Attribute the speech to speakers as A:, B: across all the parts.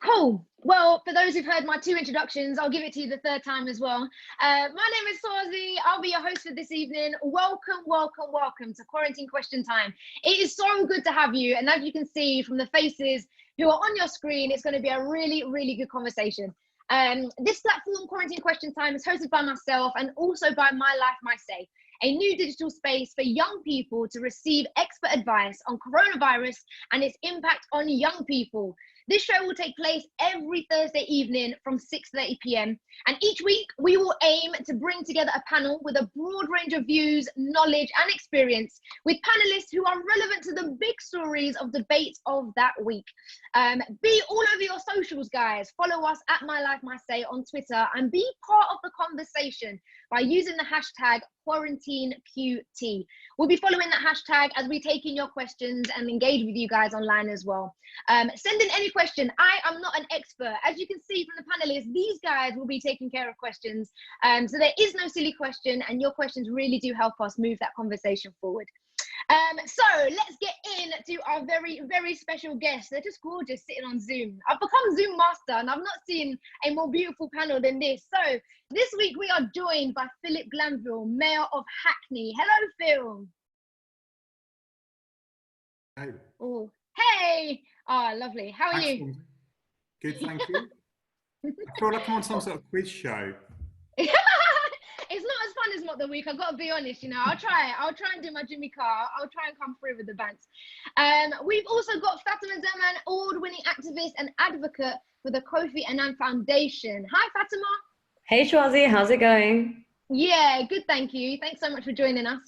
A: Cool. Well, for those who've heard my two introductions, I'll give it to you the third time as well. My name is Swazi. I'll be your host for this evening. Welcome, welcome, welcome to Quarantine Question Time. It is so good to have you. And as you can see from the faces who are on your screen, it's going to be a really, really good conversation. This platform, Quarantine Question Time, is hosted by myself and also by My Life, My Say, a new digital space for young people to receive expert advice on coronavirus and its impact on young people. This show will take place every Thursday evening from 6:30 p.m. And each week we will aim to bring together a panel with a broad range of views, knowledge and experience with panelists who are relevant to the big stories of debates of that week. Be all over your socials, guys. Follow us at My Life, My Say on Twitter and be part of the conversation by using the hashtag QuarantineQT. We'll be following that hashtag as we take in your questions and engage with you guys online as well. Send in any question. I am not an expert. As you can see from the panelists, these guys will be taking care of questions. So there is no silly question and your questions really do help us move that conversation forward. So let's get into our very, very special guests. They're just gorgeous sitting on Zoom. I've become Zoom master and I've not seen a more beautiful panel than this. So this week we are joined by Philip Glanville, Mayor of Hackney. Hello, Phil.
B: Hey.
A: Oh, hey. Oh, lovely. How are you?
B: Good, thank you. I feel like I'm on some sort of quiz show.
A: It's not as fun as Mock the Week, I've got to be honest, you know. I'll try and do my Jimmy Carr. I'll try and come through with the bants. We've also got Fatima Zaman, award-winning activist and advocate for the Kofi Annan Foundation. Hi, Fatima.
C: Hey, Swazi, how's it going?
A: Yeah, good, thank you. Thanks so much for joining us.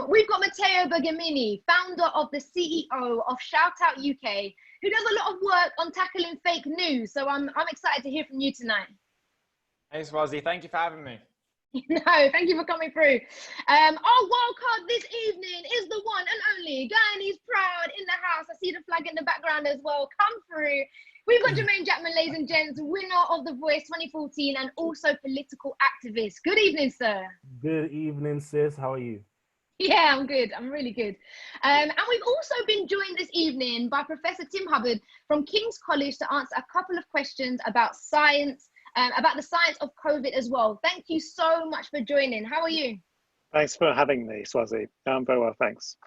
A: We've got Matteo Bergamini, founder of the CEO of Shout Out UK, who does a lot of work on tackling fake news. So I'm excited to hear from you tonight.
D: Hey, Swazi, thank you for having me.
A: No, thank you for coming through. Our wild card this evening is the one and only Guyanese Proud in the house. I see the flag in the background as well. Come through. We've got Jermaine Jackman, ladies and gents, winner of The Voice 2014 and also political activist. Good evening, sir.
E: Good evening, sis. How are you?
A: Yeah, I'm good. I'm really good. And we've also been joined this evening by Professor Tim Hubbard from King's College to answer a couple of questions about science, about the science of COVID as well. Thank you so much for joining. How are you?
F: Thanks for having me, Swazi. I'm very well, thanks.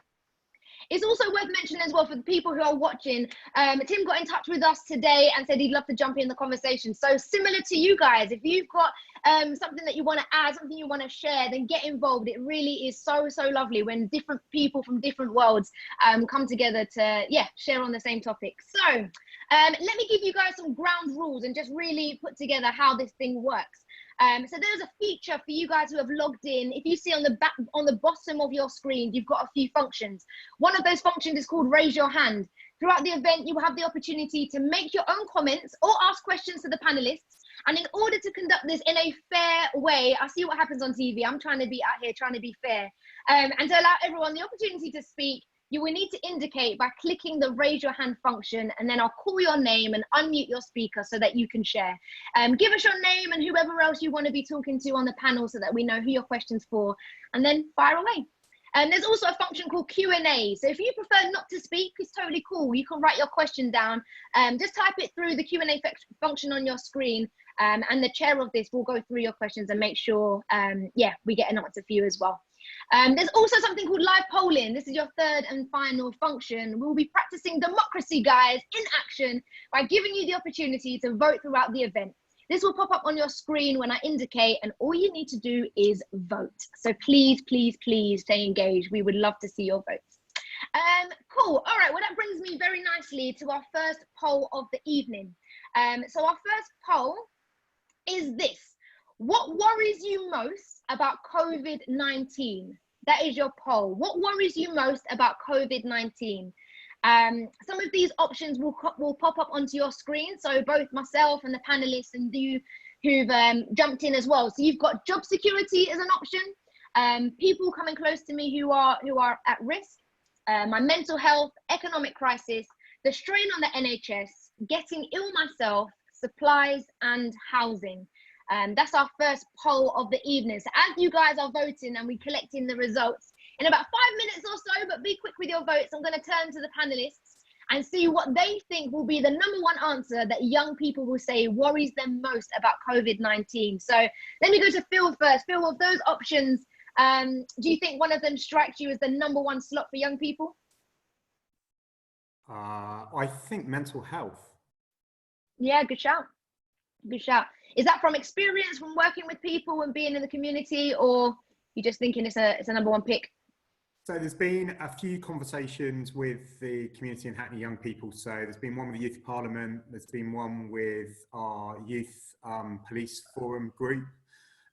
A: It's also worth mentioning as well for the people who are watching, Tim got in touch with us today and said he'd love to jump in the conversation. So similar to you guys, if you've got something that you want to add, something you want to share, then get involved. It really is so lovely when different people from different worlds come together to, yeah, share on the same topic. So let me give you guys some ground rules and just really put together how this thing works. So there's a feature for you guys who have logged in. If you see on the bottom of your screen, you've got a few functions. One of those functions is called Raise Your Hand. Throughout the event, you will have the opportunity to make your own comments or ask questions to the panelists. And in order to conduct this in a fair way, I see what happens on TV. I'm trying to be out here, trying to be fair. And to allow everyone the opportunity to speak, you will need to indicate by clicking the Raise Your Hand function, and then I'll call your name and unmute your speaker so that you can share. Give us your name and whoever else you want to be talking to on the panel so that we know who your question's for, and then fire away. And there's also a function called Q&A. So if you prefer not to speak, it's totally cool. You can write your question down. Just type it through the Q&A function on your screen, and the chair of this will go through your questions and make sure, yeah, we get an answer for you as well. There's also something called live polling. This is your third and final function. We'll be practicing democracy, guys, in action by giving you the opportunity to vote throughout the event. This will pop up on your screen when I indicate, and all you need to do is vote. So please, please, please stay engaged. We would love to see your votes. Cool. All right. Well, that brings me very nicely to our first poll of the evening. So our first poll is this. What worries you most about COVID-19? That is your poll. What worries you most about COVID-19? Some of these options will pop up onto your screen. So both myself and the panelists and you who've jumped in as well. So you've got job security as an option, people coming close to me who are at risk, my mental health, economic crisis, the strain on the NHS, getting ill myself, supplies and housing. That's our first poll of the evening. So as you guys are voting and we're collecting the results in about 5 minutes or so, but be quick with your votes, I'm going to turn to the panelists and see what they think will be the number one answer that young people will say worries them most about COVID-19. So let me go to Phil first. Phil, of those options, do you think one of them strikes you as the number one slot for young people?
B: I think mental health.
A: Yeah, good shout. Good shout. Is that from experience, from working with people and being in the community, or you just thinking it's a number one pick?
B: So there's been a few conversations with the community in Hackney young people. So there's been one with the Youth Parliament. There's been one with our Youth Police Forum group.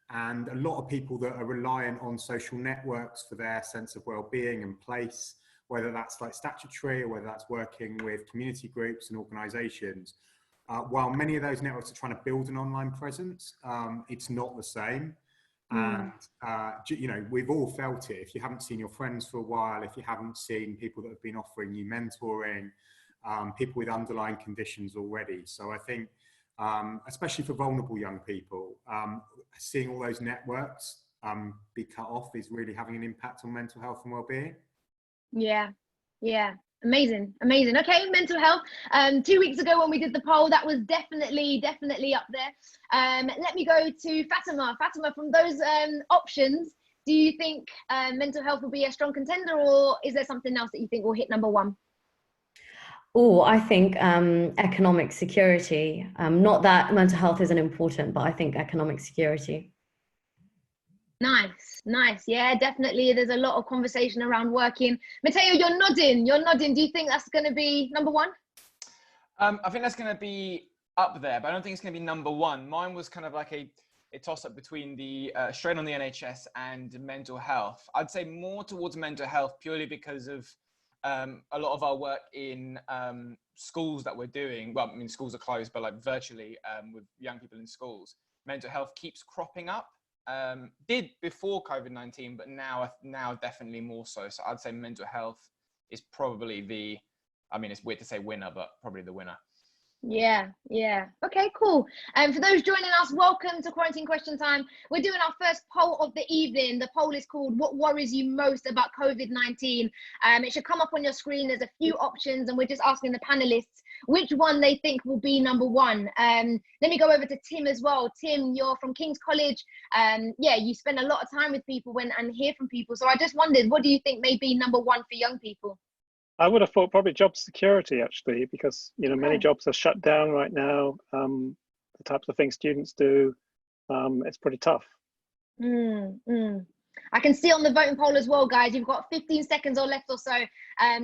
B: And a lot of people that are reliant on social networks for their sense of well-being and place, whether that's like statutory or whether that's working with community groups and organisations. While many of those networks are trying to build an online presence, it's not the same. And, you know, we've all felt it. If you haven't seen your friends for a while, if you haven't seen people that have been offering you mentoring, people with underlying conditions already. So I think, especially for vulnerable young people, seeing all those networks be cut off is really having an impact on mental health and well-being.
A: Yeah, yeah. Amazing. Okay, mental health. 2 weeks ago when we did the poll, that was definitely up there. Let me go to Fatima. Fatima, from those options, do you think mental health will be a strong contender, or is there something else that you think will hit number one?
C: Oh, I think economic security. Not that mental health isn't important, but I think economic security.
A: Nice. Yeah, definitely. There's a lot of conversation around working. Matteo, you're nodding. Do you think that's going to be number one?
D: I think that's going to be up there, but I don't think it's going to be number one. Mine was kind of like a toss-up between the strain on the NHS and mental health. I'd say more towards mental health purely because of a lot of our work in schools that we're doing. Well, I mean, schools are closed, but like virtually with young people in schools, mental health keeps cropping up. Did before COVID-19, but now definitely more so. So I'd say mental health is probably it's weird to say winner, but probably the winner.
A: Yeah. Okay, cool. For those joining us, welcome to Quarantine Question Time. We're doing our first poll of the evening. The poll is called "What worries you most about COVID-19?" It should come up on your screen. There's a few options, and we're just asking the panelists which one they think will be number one. Let me go over to Tim as well. Tim, you're from King's College. You spend a lot of time with people and hear from people. So I just wondered, what do you think may be number one for young people?
F: I would have thought probably job security, actually, because, you know, many jobs are shut down right now. The types of things students do, it's pretty tough.
A: I can see on the voting poll as well, guys, you've got 15 seconds or left or so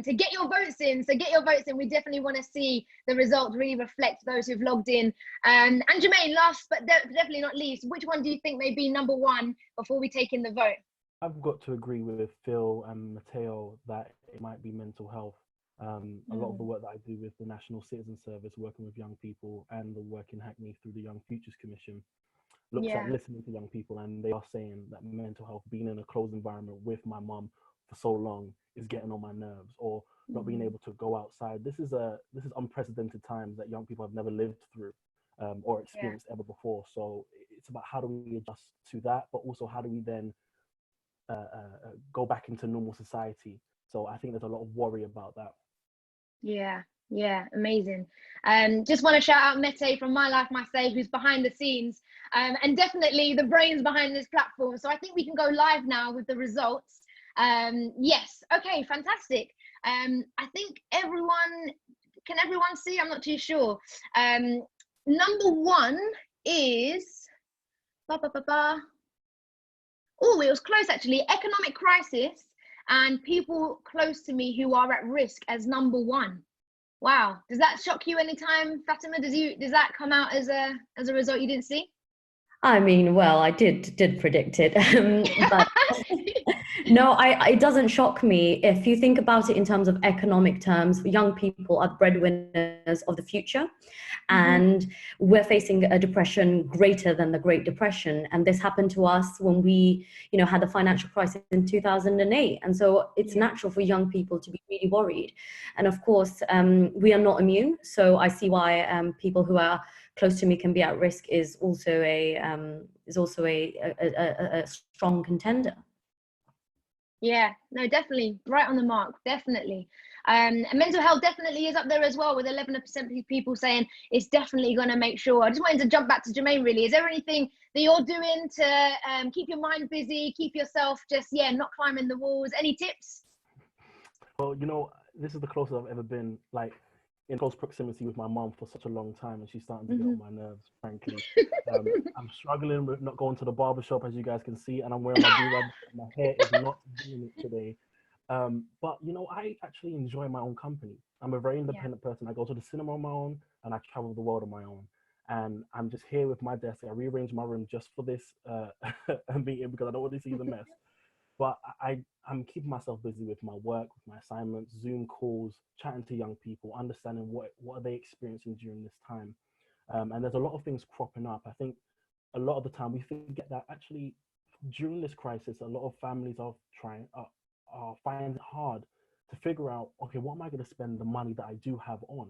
A: to get your votes in. So get your votes in. We definitely want to see the results really reflect those who've logged in. And Jermaine, last but definitely not least, which one do you think may be number one before we take in the vote?
E: I've got to agree with Phil and Matteo that it might be mental health. A lot of the work that I do with the National Citizen Service, working with young people, and the work in Hackney through the Young Futures Commission, looks at listening to young people, and they are saying that mental health, being in a closed environment with my mum for so long, is getting on my nerves, or not being able to go outside. This is unprecedented times that young people have never lived through or experienced ever before. So it's about how do we adjust to that, but also how do we then go back into normal society. So I think there's a lot of worry about that.
A: Yeah, amazing. Just want to shout out Mete from My Life, My Save, who's behind the scenes, and definitely the brains behind this platform. So I think we can go live now with the results. Yes, okay, fantastic. I think can everyone see? I'm not too sure. Number one is, oh, it was close actually. Economic crisis and people close to me who are at risk as number one. Wow, does that shock you anytime, Fatima? Does that come out as a result you didn't see?
C: I mean, well, I did predict it, but no, it doesn't shock me. If you think about it in terms of economic terms, young people are breadwinners of the future, and we're facing a depression greater than the Great Depression. And this happened to us when we, had the financial crisis in 2008. And so it's natural for young people to be really worried. And of course, we are not immune. So I see why people who are close to me can be at risk is also a strong contender.
A: Yeah, no, definitely right on the mark. Definitely. And mental health definitely is up there as well, with 11% of people saying it's definitely going to make sure. I just wanted to jump back to Jermaine, really. Is there anything that you're doing to keep your mind busy, keep yourself just, not climbing the walls? Any tips?
E: Well, you know, this is the closest I've ever been, like, in close proximity with my mom for such a long time, and she's starting to get on my nerves, frankly. I'm struggling with not going to the barbershop, as you guys can see, and I'm wearing my do-rag. My hair is not doing it today. But, you know, I actually enjoy my own company. I'm a very independent person. I go to the cinema on my own, and I travel the world on my own. And I'm just here with my desk. I rearranged my room just for this meeting because I don't want to see the mess. But I'm keeping myself busy with my work, with my assignments, Zoom calls, chatting to young people, understanding what are they experiencing during this time. And there's a lot of things cropping up. I think a lot of the time we forget that actually during this crisis, a lot of families are finding it hard to figure out, okay, what am I going to spend the money that I do have on?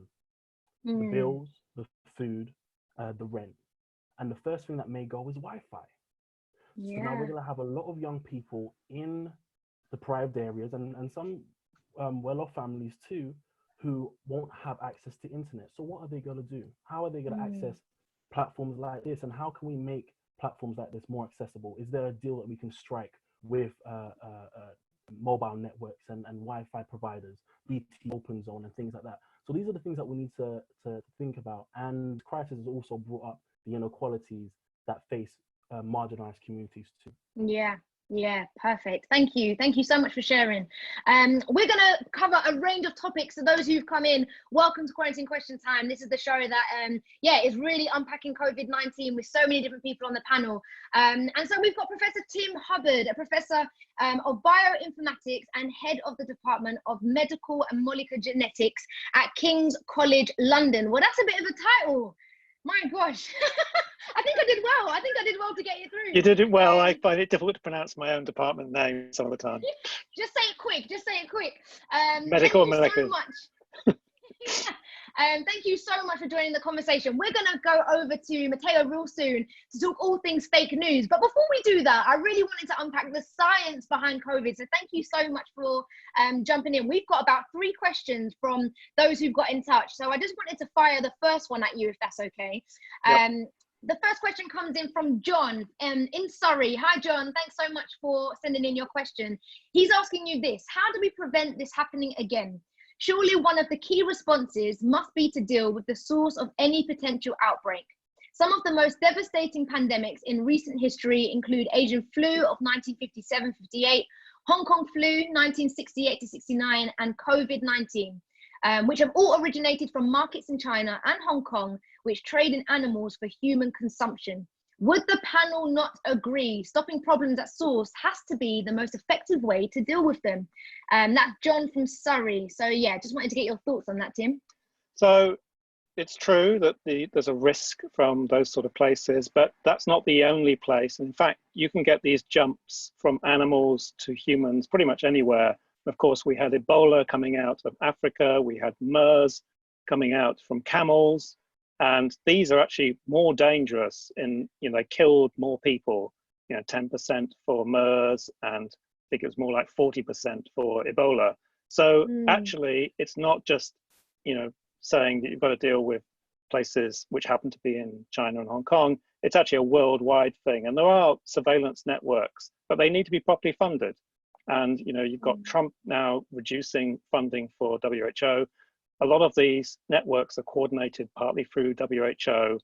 E: The bills, the food, the rent. And the first thing that may go is Wi-Fi. So now we're going to have a lot of young people in deprived areas and some well-off families too, who won't have access to internet. So what are they going to do? How are they going to access platforms like this? And how can we make platforms like this more accessible? Is there a deal that we can strike with mobile networks and Wi-Fi providers, BT Open Zone and things like that? So these are the things that we need to think about. And crisis has also brought up the inequalities that face marginalized communities too.
A: Yeah, perfect. Thank you so much for sharing. We're going to cover a range of topics. So those who've come in, welcome to Quarantine Question Time. This is the show that is really unpacking COVID-19 with so many different people on the panel. And so we've got Professor Tim Hubbard, a professor of bioinformatics and head of the Department of Medical and Molecular Genetics at King's College London. Well, that's a bit of a title. My gosh. I think I did well. I think I did well to get you through.
F: You did it well. I find it difficult to pronounce my own department name some of the time.
A: Just say it quick.
F: Medical and
A: molecular.
F: molecular.
A: Thank you so much for joining the conversation. We're going to go over to Matteo real soon to talk all things fake news. But before we do that, I really wanted to unpack the science behind COVID. So thank you so much for jumping in. We've got about 3 questions from those who've got in touch. So I just wanted to fire the first one at you, if that's okay.
F: Yep.
A: The first question comes in from John in Surrey. Hi, John. Thanks so much for sending in your question. He's asking you this: how do we prevent this happening again? Surely one of the key responses must be to deal with the source of any potential outbreak. Some of the most devastating pandemics in recent history include Asian flu of 1957-58, Hong Kong flu 1968-69, and COVID-19. Which have all originated from markets in China and Hong Kong, which trade in animals for human consumption. Would the panel not agree? Stopping problems at source has to be the most effective way to deal with them. That's John from Surrey. So yeah, just wanted to get your thoughts on that, Tim.
F: So it's true that there's a risk from those sort of places, but that's not the only place. In fact, you can get these jumps from animals to humans pretty much anywhere. Of course, we had Ebola coming out of Africa. We had MERS coming out from camels. And these are actually more dangerous they killed more people, 10% for MERS, and I think it was more like 40% for Ebola. So actually, it's not just, saying that you've got to deal with places which happen to be in China and Hong Kong. It's actually a worldwide thing. And there are surveillance networks, but they need to be properly funded. And you've got Trump now reducing funding for WHO. A lot of these networks are coordinated partly through WHO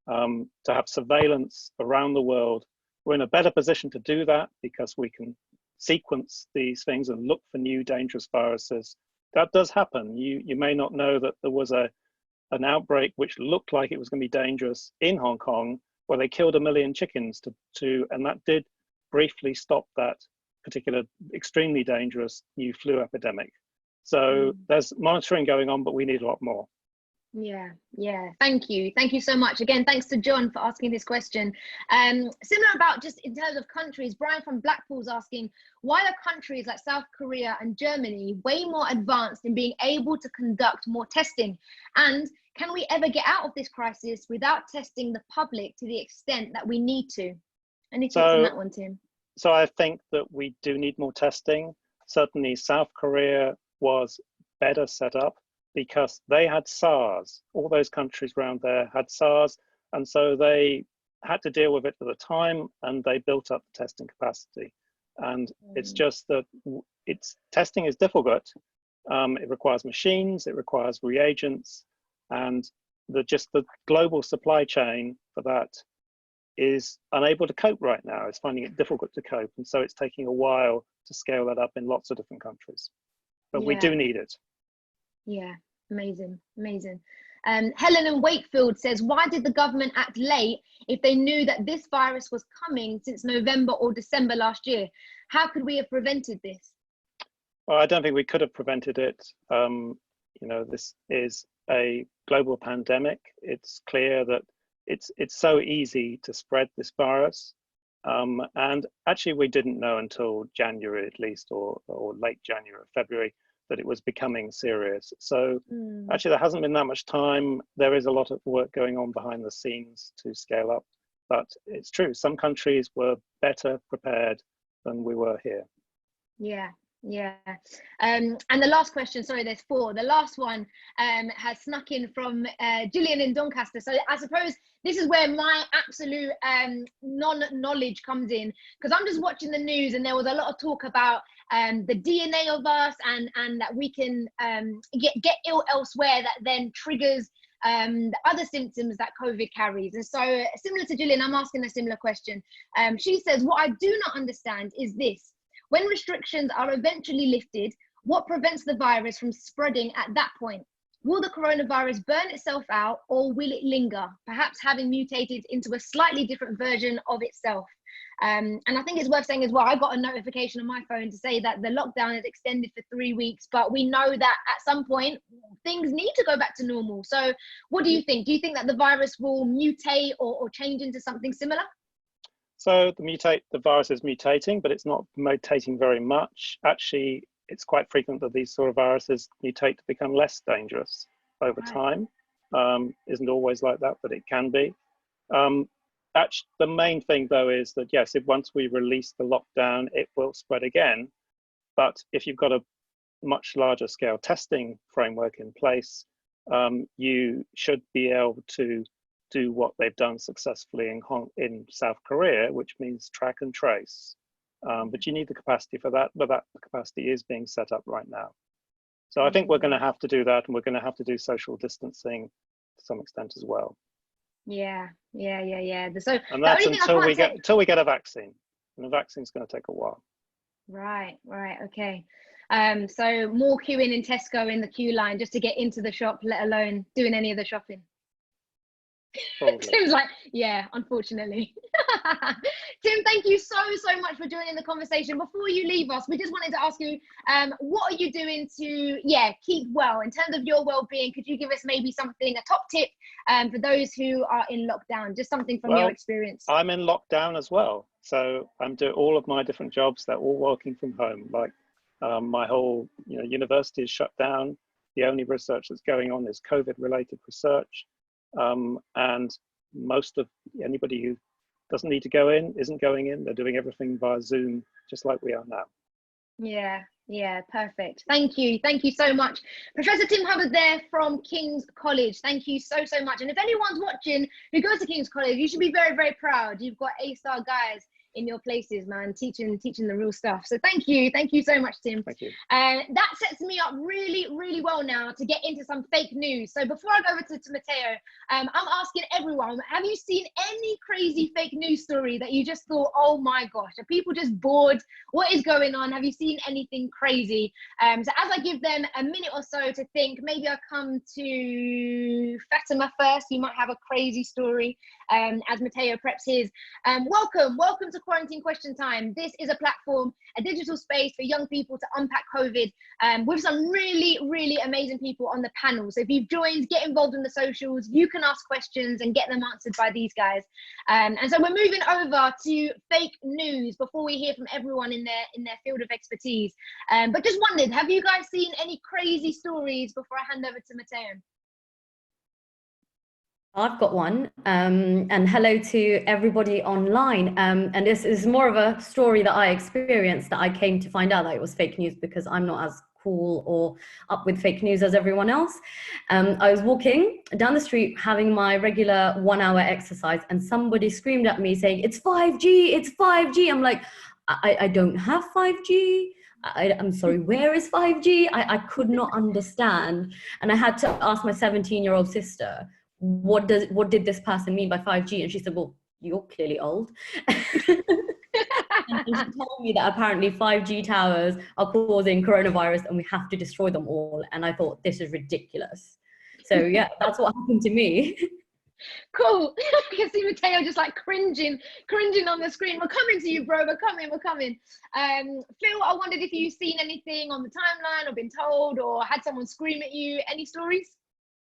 F: to have surveillance around the world. We're in a better position to do that because we can sequence these things and look for new dangerous viruses. That does happen. You may not know that there was an outbreak which looked like it was going to be dangerous in Hong Kong, where they killed 1 million chickens and that did briefly stop that particular extremely dangerous new flu epidemic. So there's monitoring going on, but we need a lot more.
A: Yeah. Thank you so much. Again, thanks to John for asking this question. Similar about just in terms of countries, Brian from Blackpool's asking, why are countries like South Korea and Germany way more advanced in being able to conduct more testing? And can we ever get out of this crisis without testing the public to the extent that we need to? Any thoughts on that one, Tim?
F: So I think that we do need more testing. Certainly South Korea was better set up because they had SARS. All those countries around there had SARS, and so they had to deal with it at the time, and they built up the testing capacity. And it's just that testing is difficult. It requires machines, it requires reagents, and the global supply chain for that is unable to cope right now. It's finding it difficult to cope, and so it's taking a while to scale that up in lots of different countries. But we do need it.
A: Yeah, amazing, amazing. Helen in Wakefield says, why did the government act late if they knew that this virus was coming since November or December last year? How could we have prevented this?
F: Well, I don't think we could have prevented it. You know, this is a global pandemic. It's clear that it's so easy to spread this virus. And actually, we didn't know until January at least, or late January, February, that it was becoming serious. So actually, there hasn't been that much time. There is a lot of work going on behind the scenes to scale up. But it's true, some countries were better prepared than we were here.
A: Yeah. Yeah. And the last question, sorry, there's 4. The last one has snuck in from Gillian in Doncaster. So I suppose this is where my absolute non-knowledge comes in, because I'm just watching the news and there was a lot of talk about the DNA of us and that we can get ill elsewhere that then triggers the other symptoms that COVID carries. And so similar to Gillian, I'm asking a similar question. She says, what I do not understand is this. When restrictions are eventually lifted, what prevents the virus from spreading at that point? Will the coronavirus burn itself out, or will it linger, perhaps having mutated into a slightly different version of itself? And I think it's worth saying as well, I got a notification on my phone to say that the lockdown is extended for 3 weeks, but we know that at some point things need to go back to normal. So what do you think? Do you think that the virus will mutate or change into something similar?
F: So the virus is mutating, but it's not mutating very much. Actually, it's quite frequent that these sort of viruses mutate to become less dangerous over time. Isn't always like that, but it can be. Actually, the main thing though is that yes, once we release the lockdown, it will spread again. But if you've got a much larger scale testing framework in place, you should be able to do what they've done successfully in South Korea, which means track and trace. But you need the capacity for that, but that capacity is being set up right now. So I think we're going to have to do that, and we're going to have to do social distancing to some extent as well.
A: Yeah.
F: So, and that's until we get a vaccine, and the vaccine's going to take a while.
A: Right, okay. So more queuing in Tesco in the queue line just to get into the shop, let alone doing any of the shopping. Tim's like, yeah, unfortunately. Tim, thank you so much for joining the conversation. Before you leave us, we just wanted to ask you, what are you doing to keep well in terms of your well-being? Could you give us maybe something, a top tip for those who are in lockdown, just something from your experience?
F: I'm in lockdown as well, so I'm doing all of my different jobs. They're all working from home. Like my whole university is shut down. The only research that's going on is COVID-related research. And most of anybody who doesn't need to go in isn't going in. They're doing everything via Zoom, just like we are now.
A: Yeah, perfect. Thank you so much, Professor Tim Hubbard there from King's College. Thank you so much. And if anyone's watching who goes to King's College, you should be very proud. You've got A-star guys in your places, man, teaching the real stuff. So thank you so much, Tim.
F: Thank you.
A: That sets me up really well now to get into some fake news. So before I go over to Matteo, I'm asking everyone, have you seen any crazy fake news story that you just thought, oh my gosh, are people just bored? What is going on? Have you seen anything crazy? So as I give them a minute or so to think, maybe I'll come to Fatima first. You might have a crazy story as Matteo preps his. Welcome to Quarantine Question Time. This is a platform, a digital space for young people to unpack COVID with some really amazing people on the panel. So if you've joined, get involved in the socials. You can ask questions and get them answered by these guys. And so we're moving over to fake news before we hear from everyone in their field of expertise. But just wondered, have you guys seen any crazy stories before I hand over to Matteo?
C: I've got one, and hello to everybody online. And this is more of a story that I experienced, that I came to find out that it was fake news because I'm not as cool or up with fake news as everyone else. I was walking down the street having my regular 1 hour exercise, and somebody screamed at me saying, "It's 5G, it's 5G." I'm like, I don't have 5G. I'm sorry, where is 5G? I could not understand. And I had to ask my 17-year-old sister, what did this person mean by 5G? And she said, well, you're clearly old. And she told me that apparently 5G towers are causing coronavirus and we have to destroy them all. And I thought, this is ridiculous. So yeah, that's what happened to me.
A: Cool. I can see Matteo just like cringing on the screen. We're coming to you, bro. We're coming. Phil, I wondered if you've seen anything on the timeline or been told or had someone scream at you. Any stories?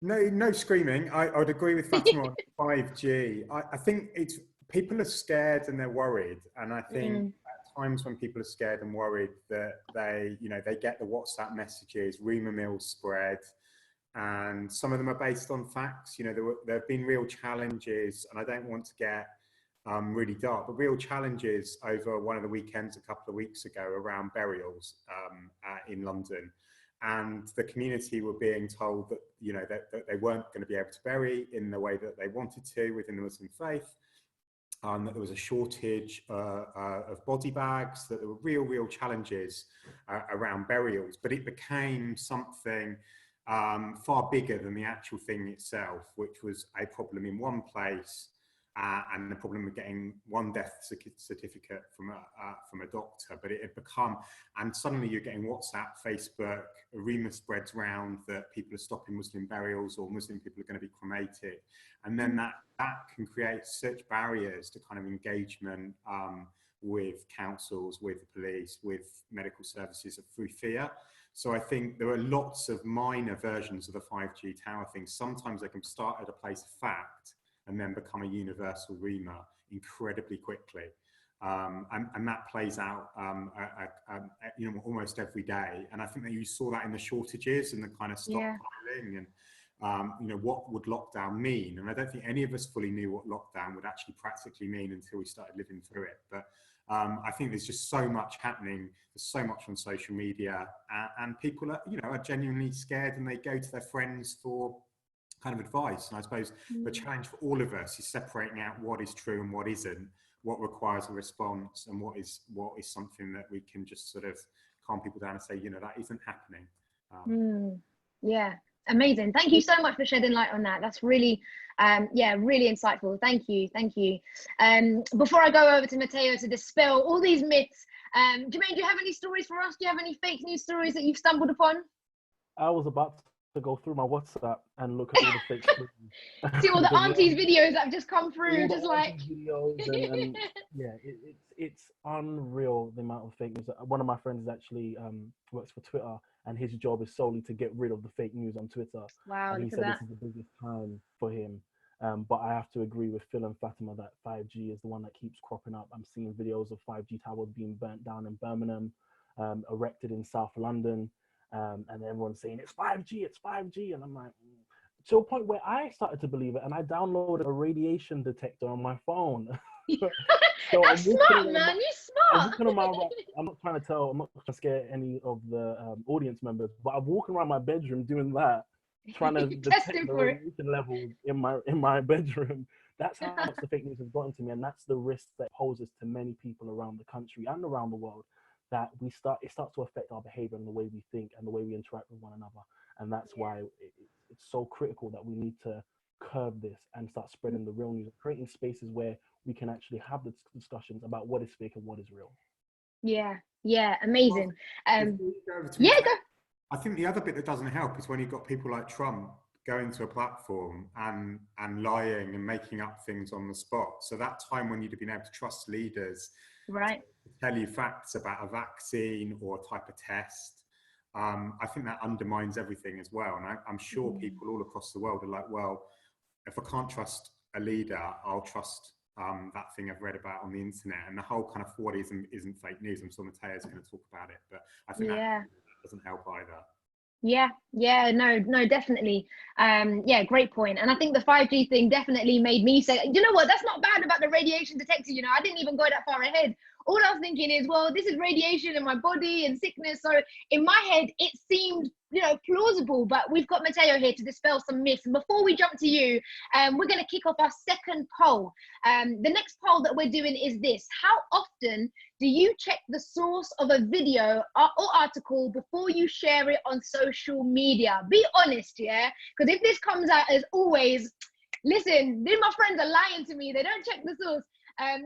B: No screaming. I would agree with Fatima on 5G. I think people are scared and they're worried. And I think at times when people are scared and worried that they get the WhatsApp messages, rumor mills spread, and some of them are based on facts. There have been real challenges, and I don't want to get really dark, but real challenges over one of the weekends a couple of weeks ago around burials in London. And the community were being told that, that they weren't going to be able to bury in the way that they wanted to within the Muslim faith, that there was a shortage of body bags, that there were real challenges around burials. But it became something far bigger than the actual thing itself, which was a problem in one place, and the problem of getting one death certificate from a doctor. But it had become, and suddenly you're getting WhatsApp, Facebook, a rumour spreads around that people are stopping Muslim burials or Muslim people are going to be cremated, and then that can create such barriers to kind of engagement with councils, with the police, with medical services through fear. So I think there are lots of minor versions of the 5G tower thing. Sometimes they can start at a place of fact and then become a universal rumour incredibly quickly. And that plays out almost every day. And I think that you saw that in the shortages and the kind of stockpiling and what would lockdown mean? And I don't think any of us fully knew what lockdown would actually practically mean until we started living through it. But I think there's just so much happening. There's so much on social media, and people are genuinely scared, and they go to their friends for kind of advice. And I suppose the challenge for all of us is separating out what is true and what isn't, what requires a response, and what is something that we can just sort of calm people down and say, that isn't happening.
A: Yeah. Amazing. Thank you so much for shedding light on that. That's really, really insightful. Thank you. Before I go over to Matteo to dispel all these myths, Jermaine, do you have any stories for us? Do you have any fake news stories that you've stumbled upon?
E: I was about to go through my WhatsApp and look at all the fake news.
A: See all the aunties videos that have just come through, just like
E: videos and yeah, it's unreal the amount of fake news. One of my friends actually works for Twitter, and his job is solely to get rid of the fake news on Twitter.
A: Wow,
E: and he said this is the biggest time for him. But I have to agree with Phil and Fatima that 5G is the one that keeps cropping up. I'm seeing videos of 5G towers being burnt down in Birmingham, erected in South London, and everyone's saying it's 5G, and I'm like, to a point where I started to believe it, and I downloaded a radiation detector on my phone.
A: So that's smart, man. You're smart.
E: I'm not trying to scare any of the audience members, but I'm walking around my bedroom doing that, trying to detect the radiation levels in my bedroom. That's how much the fake news has gotten to me, and that's the risk that poses to many people around the country and around the world. That it starts to affect our behavior and the way we think and the way we interact with one another, and that's why it's so critical that we need to curb this and start spreading the real news, creating spaces where we can actually have the discussions about what is fake and what is real.
A: Yeah, amazing. Go.
B: I think the other bit that doesn't help is when you've got people like Trump going to a platform and lying and making up things on the spot. So that time when you'd have been able to trust leaders,
A: right,
B: to tell you facts about a vaccine or a type of test, I think that undermines everything as well. And I'm sure people all across the world are like, well, if I can't trust a leader, I'll trust that thing I've read about on the internet. And the whole kind of forwardism isn't fake news. I'm sure Matteo's going to talk about it, but I think that doesn't help either.
A: Yeah, yeah, no, definitely. Yeah, great point. And I think the 5G thing definitely made me say, you know what, that's not bad about the radiation detector. You know, I didn't even go that far ahead. All I was thinking is, well, this is radiation in my body and sickness. So in my head, it seemed, plausible. But we've got Matteo here to dispel some myths. And before we jump to you, we're going to kick off our second poll. The next poll that we're doing is this: how often do you check the source of a video or article before you share it on social media? Be honest, yeah? Because if this comes out as always, listen, then my friends are lying to me. They don't check the source.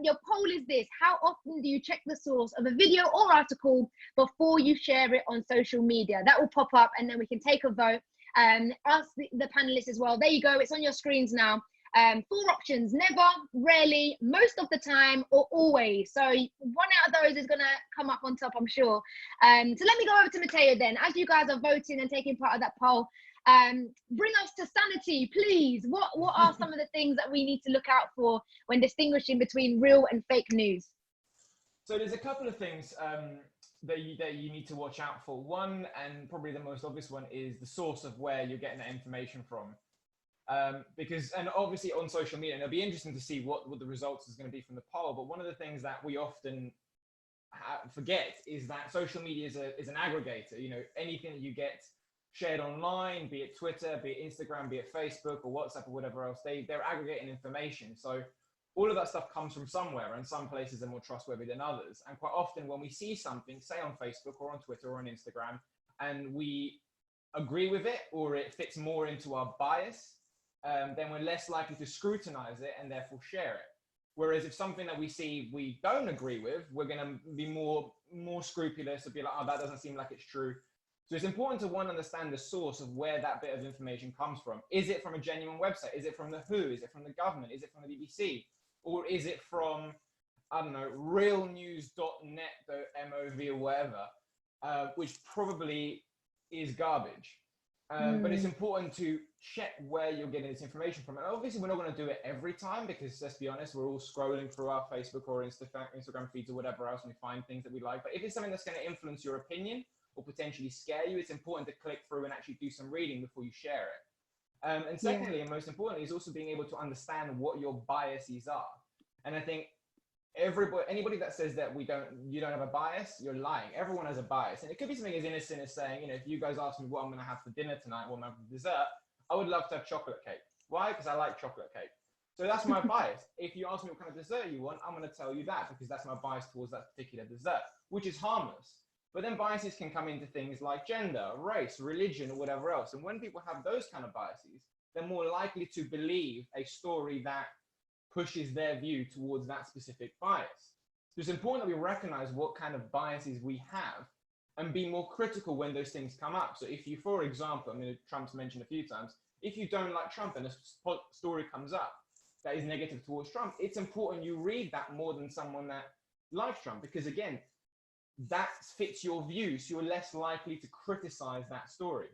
A: Your poll is this: how often do you check the source of a video or article before you share it on social media? That will pop up and then we can take a vote. Ask the panelists as well. There you go. It's on your screens now. 4 options: never, rarely, most of the time, or always. So one out of those is going to come up on top, I'm sure. So let me go over to Matteo then. As you guys are voting and taking part of that poll, bring us to sanity, please. What are some of the things that we need to look out for when distinguishing between real and fake news?
D: So there's a couple of things that you need to watch out for. One, and probably the most obvious one, is the source of where you're getting that information from. And obviously on social media, and it'll be interesting to see what the results is going to be from the poll. But one of the things that we often forget is that social media is an aggregator. Anything that you get shared online, be it Twitter, be it Instagram, be it Facebook or WhatsApp or whatever else, they're aggregating information. So all of that stuff comes from somewhere, and some places are more trustworthy than others. And quite often when we see something, say on Facebook or on Twitter or on Instagram, and we agree with it, or it fits more into our bias, then we're less likely to scrutinize it and therefore share it. Whereas if something that we see we don't agree with, we're going to be more scrupulous to be like, oh, that doesn't seem like it's true. So it's important to understand the source of where that bit of information comes from. Is it from a genuine website? Is it from the WHO? Is it from the government? Is it from the BBC? Or is it from, I don't know, realnews.net.mov or whatever, which probably is garbage. But it's important to check where you're getting this information from. And obviously, we're not going to do it every time because, let's be honest, we're all scrolling through our Facebook or Instagram feeds or whatever else, and we find things that we like. But if it's something that's going to influence your opinion or potentially scare you, it's important to click through and actually do some reading before you share it. And secondly, and most importantly, is also being able to understand what your biases are. And I think anybody that says that you don't have a bias, you're lying. Everyone has a bias. And it could be something as innocent as saying, if you guys ask me what I'm going to have for dinner tonight, what I'm going to have for dessert, I would love to have chocolate cake. Why? Because I like chocolate cake. So that's my bias. If you ask me what kind of dessert you want, I'm going to tell you that because that's my bias towards that particular dessert, which is harmless. But then biases can come into things like gender, race, religion, or whatever else. And when people have those kind of biases, they're more likely to believe a story that pushes their view towards that specific bias. So it's important that we recognize what kind of biases we have and be more critical when those things come up. So if you, for example, Trump's mentioned a few times, if you don't like Trump and a story comes up that is negative towards Trump, it's important you read that more than someone that likes Trump, because again, that fits your view, so you're less likely to criticize that story.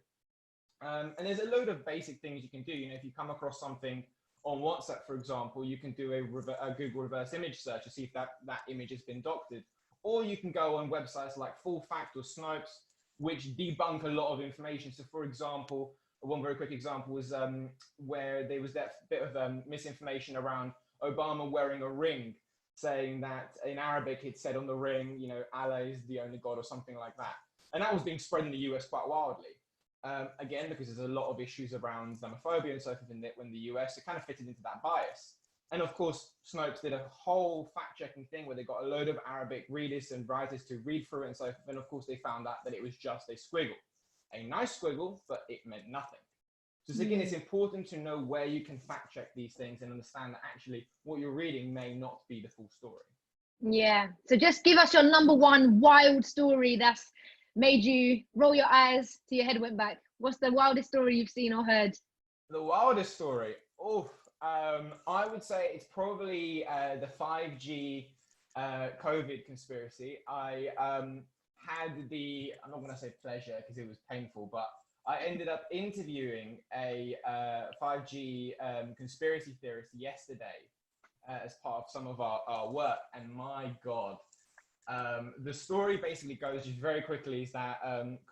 D: And there's a load of basic things you can do. If you come across something on WhatsApp, for example, you can do a Google reverse image search to see if that image has been doctored. Or you can go on websites like Full Fact or Snopes, which debunk a lot of information. So for example, one very quick example was where there was that bit of misinformation around Obama wearing a ring, saying that in Arabic it said on the ring, Allah is the only God or something like that. And that was being spread in the US quite wildly. Again, because there's a lot of issues around Islamophobia and so forth in the US, it kind of fitted into that bias. And of course, Snopes did a whole fact-checking thing where they got a load of Arabic readers and writers to read through it and so forth. And of course, they found out that it was just a squiggle. A nice squiggle, but it meant nothing. So again, it's important to know where you can fact-check these things and understand that actually what you're reading may not be the full story.
A: Yeah. So just give us your number one wild story that's made you roll your eyes till your head went back. What's the wildest story you've seen or heard?
D: The wildest story? I would say it's probably the 5G COVID conspiracy. I had I'm not going to say pleasure because it was painful, but I ended up interviewing a 5G conspiracy theorist yesterday as part of some of our work. And my God, the story basically goes just very quickly is that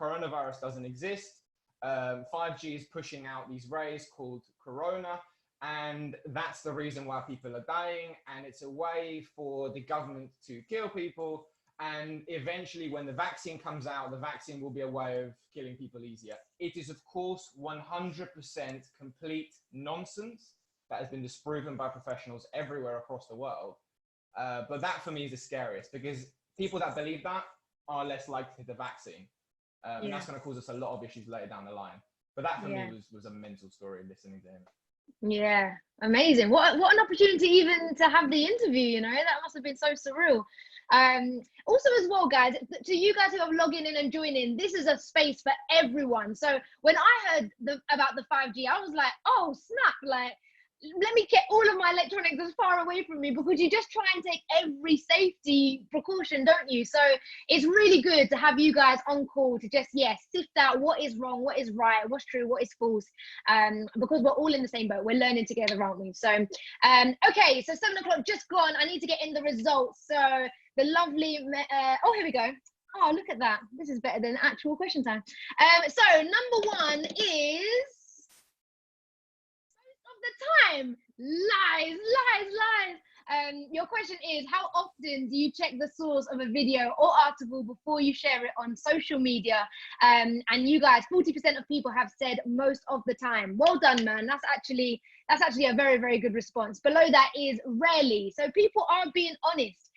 D: coronavirus doesn't exist. 5G is pushing out these rays called corona, and that's the reason why people are dying, and it's a way for the government to kill people. And eventually, when the vaccine comes out, the vaccine will be a way of killing people easier. It is, of course, 100% complete nonsense that has been disproven by professionals everywhere across the world. But that, for me, is the scariest, because people that believe that are less likely to get the vaccine. And that's going to cause us a lot of issues later down the line. But that, for me, was a mental story, listening to him.
A: Yeah, amazing. What an opportunity even to have the interview, you know, that must have been so surreal. Also as well, guys, to you guys who are logging in and joining, this is a space for everyone. So when I heard about the 5G, I was like, oh snap, like, let me get all of my electronics as far away from me, because you just try and take every safety precaution, don't you? So it's really good to have you guys on call to just, sift out what is wrong, what is right, what's true, what is false, because we're all in the same boat. We're learning together, aren't we? So, okay, so 7 o'clock just gone. I need to get in the results. So the lovely, oh, here we go. Oh, look at that. This is better than actual question time. So number 1 is, the time. Lies. Your question is, how often do you check the source of a video or article before you share it on social media? And you guys, 40% of people have said most of the time. Well done, man. That's actually a very, very good response. Below that is rarely. So people are being honest.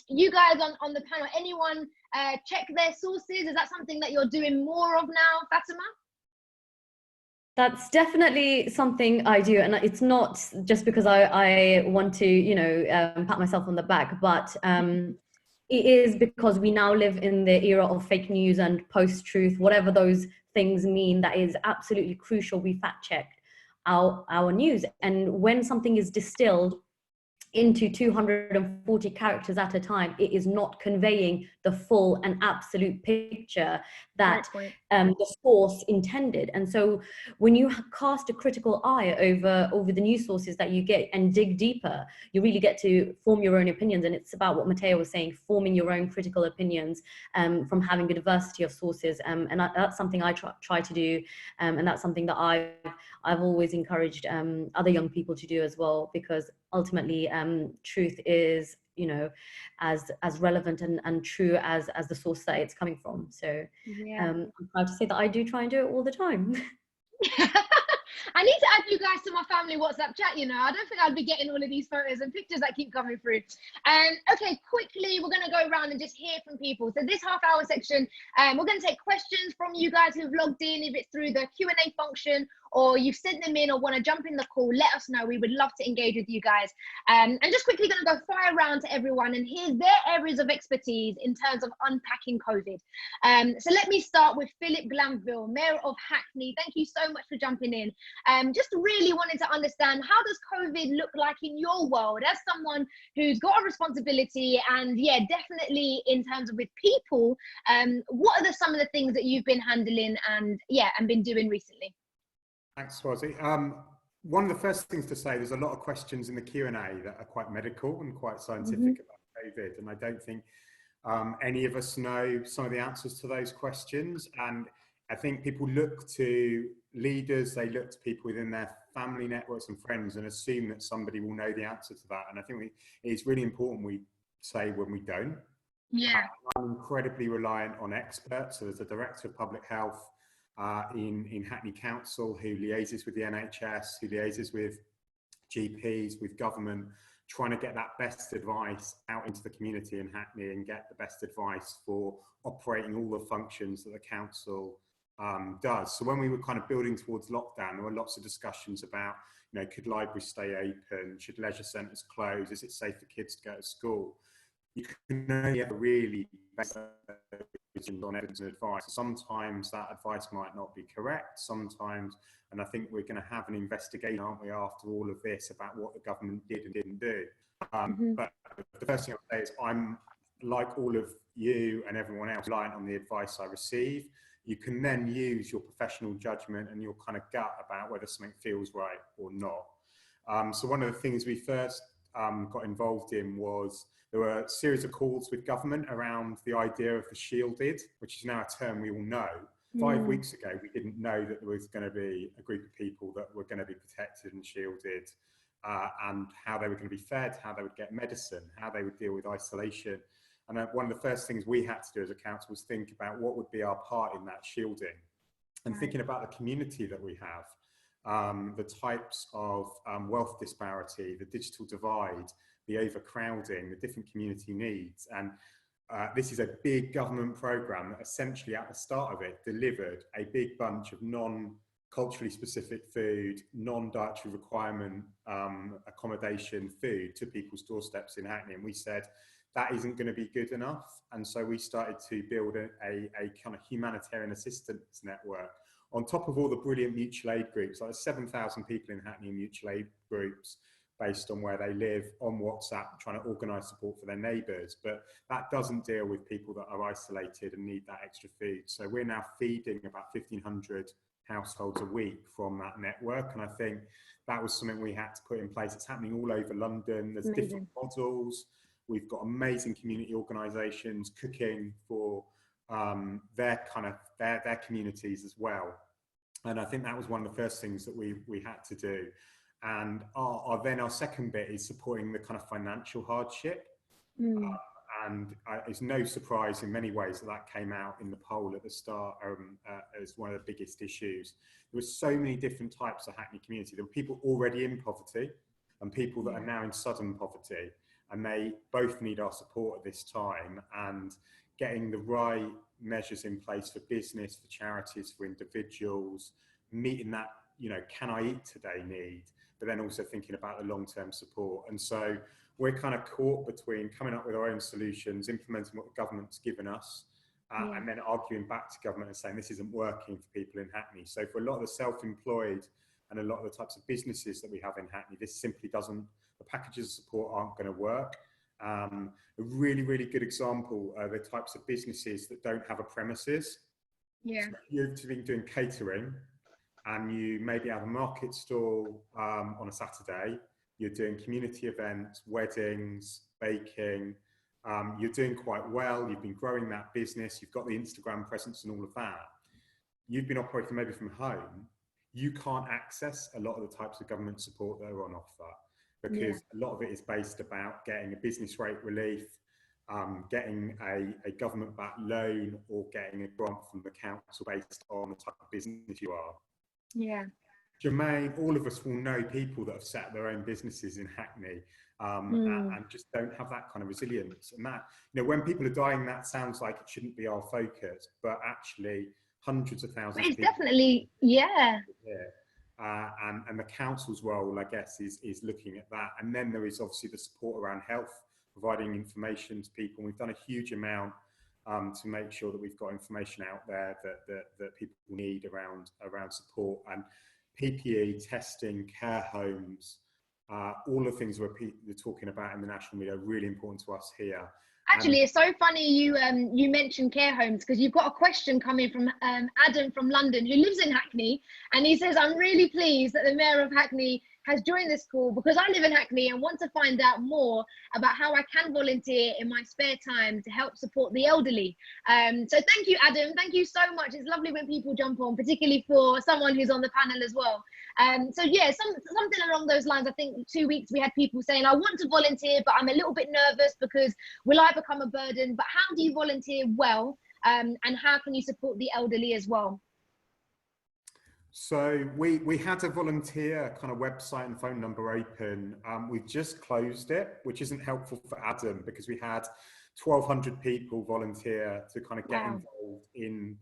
A: You guys on the panel, anyone check their sources? Is that something that you're doing more of now, Fatima?
C: That's definitely something I do, and it's not just because I want to, pat myself on the back, but it is because we now live in the era of fake news and post-truth, whatever those things mean. That is absolutely crucial. We fact check our news, and when something is distilled into 240 characters at a time, it is not conveying the full and absolute picture that the source intended. And so when you cast a critical eye over the news sources that you get and dig deeper, you really get to form your own opinions. And it's about what Matteo was saying, forming your own critical opinions from having a diversity of sources. And that's something I try to do. And that's something that I've always encouraged other young people to do as well, because ultimately truth is, as relevant and true as the source that it's coming from. So I'm proud to say that I do try and do it all the time.
A: I need to add you guys to my family WhatsApp chat, I don't think I'd be getting all of these photos and pictures that keep coming through. Okay, quickly, we're going to go around and just hear from people. So this half-hour section, we're going to take questions from you guys who've logged in, if it's through the Q&A function or you've sent them in or want to jump in the call, let us know. We would love to engage with you guys. And just quickly going to go fire around to everyone and hear their areas of expertise in terms of unpacking COVID. So let me start with Philip Glanville, Mayor of Hackney. Thank you so much for jumping in. Just really wanted to understand, how does COVID look like in your world as someone who's got a responsibility, and definitely in terms of with people, what are some of the things that you've been handling and been doing recently?
B: Thanks, Swazi. One of the first things to say, there's a lot of questions in the Q&A that are quite medical and quite scientific about COVID, and I don't think any of us know some of the answers to those questions. And I think people look to leaders, they look to people within their family networks and friends and assume that somebody will know the answer to that. And I think it's really important we say when we don't. I'm incredibly reliant on experts. So there's a Director of Public Health in Hackney Council who liaises with the NHS, who liaises with GPs, with government, trying to get that best advice out into the community in Hackney and get the best advice for operating all the functions that the council does. So when we were kind of building towards lockdown, there were lots of discussions about, could libraries stay open? Should leisure centres close? Is it safe for kids to go to school? You can only ever really base on evidence and advice. Sometimes that advice might not be correct, sometimes, and I think we're going to have an investigation, aren't we, after all of this about what the government did and didn't do. But the first thing I'll say is I'm, like all of you and everyone else, reliant on the advice I receive. You can then use your professional judgment and your kind of gut about whether something feels right or not. So one of the things we first got involved in was there were a series of calls with government around the idea of the shielded, which is now a term we all know. 5 weeks ago, we didn't know that there was going to be a group of people that were going to be protected and shielded, and how they were going to be fed, how they would get medicine, how they would deal with isolation. And one of the first things we had to do as a council was think about what would be our part in that shielding, and thinking about the community that we have, the types of wealth disparity, the digital divide, the overcrowding, the different community needs. And this is a big government programme that essentially at the start of it delivered a big bunch of non-culturally specific food, non-dietary requirement accommodation food to people's doorsteps in Hackney. And we said, that isn't going to be good enough. And so we started to build a kind of humanitarian assistance network on top of all the brilliant mutual aid groups. Like 7,000 people in Hackney in mutual aid groups based on where they live, on WhatsApp, trying to organise support for their neighbours. But that doesn't deal with people that are isolated and need that extra food. So we're now feeding about 1,500 households a week from that network. And I think that was something we had to put in place. It's happening all over London. There's different models. We've got amazing community organisations cooking for their communities as well. And I think that was one of the first things that we had to do. And then our second bit is supporting the kind of financial hardship. And it's no surprise in many ways that came out in the poll at the start as one of the biggest issues. There were so many different types of Hackney community. There were people already in poverty and people that are now in sudden poverty. And they both need our support at this time, and getting the right measures in place for business, for charities, for individuals, meeting that, can I eat today need, but then also thinking about the long-term support. And so we're kind of caught between coming up with our own solutions, implementing what the government's given us, and then arguing back to government and saying this isn't working for people in Hackney. So for a lot of the self-employed and a lot of the types of businesses that we have in Hackney, this simply doesn't, the packages of support aren't going to work. A really, really good example are the types of businesses that don't have a premises.
A: Yeah.
B: So you're doing catering, and you maybe have a market stall on a Saturday. You're doing community events, weddings, baking. You're doing quite well. You've been growing that business. You've got the Instagram presence and all of that. You've been operating maybe from home. You can't access a lot of the types of government support that are on offer, because a lot of it is based about getting a business rate relief, getting a government-backed loan, or getting a grant from the council based on the type of business you are.
A: Yeah.
B: Jermaine, all of us will know people that have set up their own businesses in Hackney and just don't have that kind of resilience. And that, when people are dying, that sounds like it shouldn't be our focus, but actually hundreds of thousands
A: It's
B: of people.
A: definitely, yeah.
B: And the council's role, I guess, is looking at that. And then there is obviously the support around health, providing information to people. We've done a huge amount to make sure that we've got information out there that people need around support, and PPE, testing, care homes, all the things we're talking about in the national media are really important to us here.
A: Actually, it's so funny you mentioned care homes, because you've got a question coming from Adam from London, who lives in Hackney, and he says, I'm really pleased that the Mayor of Hackney has joined this call, because I live in Hackney and want to find out more about how I can volunteer in my spare time to help support the elderly. So thank you, Adam. Thank you so much. It's lovely when people jump on, particularly for someone who's on the panel as well. So yeah, something along those lines. I think 2 weeks we had people saying, I want to volunteer, but I'm a little bit nervous because will I become a burden? But how do you volunteer well? And how can you support the elderly as well?
B: So we had a volunteer kind of website and phone number open. We've just closed it, which isn't helpful for Adam, because we had 1,200 people volunteer to kind of get involved in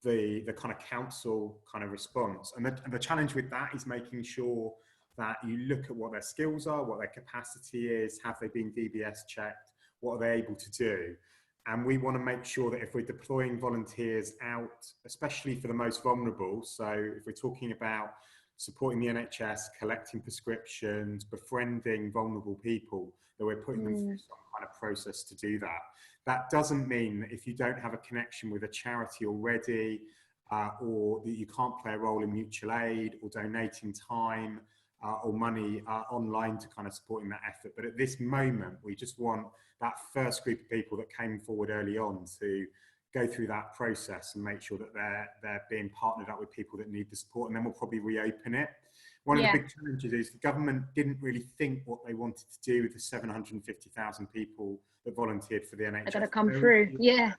B: the kind of council kind of response. And the challenge with that is making sure that you look at what their skills are, what their capacity is, have they been DBS checked, what are they able to do. And we want to make sure that if we're deploying volunteers out, especially for the most vulnerable, so if we're talking about supporting the NHS, collecting prescriptions, befriending vulnerable people, that we're putting them through some kind of process to do that. That doesn't mean that if you don't have a connection with a charity already, or that you can't play a role in mutual aid or donating time or money online to kind of supporting that effort. But at this moment, we just want that first group of people that came forward early on to go through that process and make sure that they're being partnered up with people that need the support, and then we'll probably reopen it. One of the big challenges is the government didn't really think what they wanted to do with the 750,000 people that volunteered for the NHS.
A: They're going to come through, yeah.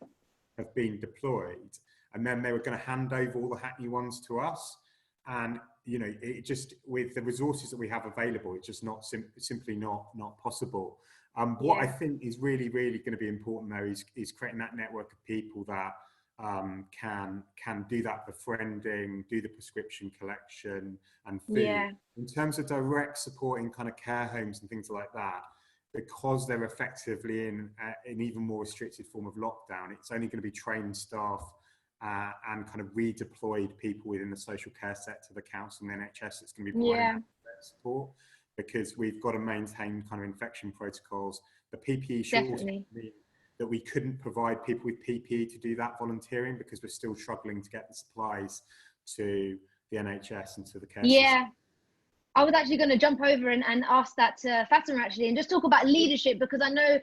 B: Have been deployed, and then they were going to hand over all the Hackney ones to us. And you know, it just, with the resources that we have available, it's just not simply not possible. What I think is really going to be important though is creating that network of people that can do that befriending, do the prescription collection and food. In terms of direct support in kind of care homes and things like that, because they're effectively in an even more restricted form of lockdown, it's only going to be trained staff and kind of redeployed people within the social care sector, the council and the NHS that's going to be providing support, because we've got to maintain kind of infection protocols. The PPE should also mean that we couldn't provide people with PPE to do that volunteering, because we're still struggling to get the supplies to the NHS and to the care system.
A: I was actually going to jump over and ask that to Fatima actually, and just talk about leadership, because I know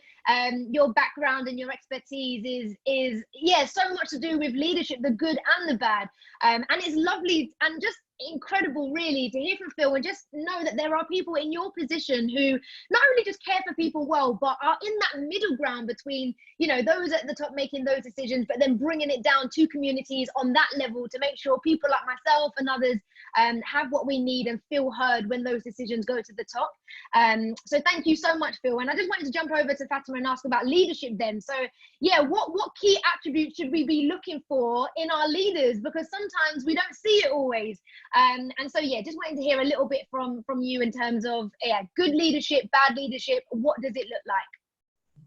A: your background and your expertise is so much to do with leadership, the good and the bad. And it's lovely and just incredible really to hear from Phil, and just know that there are people in your position who not only just care for people well, but are in that middle ground between, you know, those at the top making those decisions, but then bringing it down to communities on that level to make sure people like myself and others have what we need and feel heard when those decisions go to the top. So thank you so much, Phil. And I just wanted to jump over to Fatima and ask about leadership then. So yeah, what key attributes should we be looking for in our leaders? Because sometimes we don't see it always. And so yeah, just wanting to hear a little bit from you in terms of good leadership, bad leadership. What does it look like?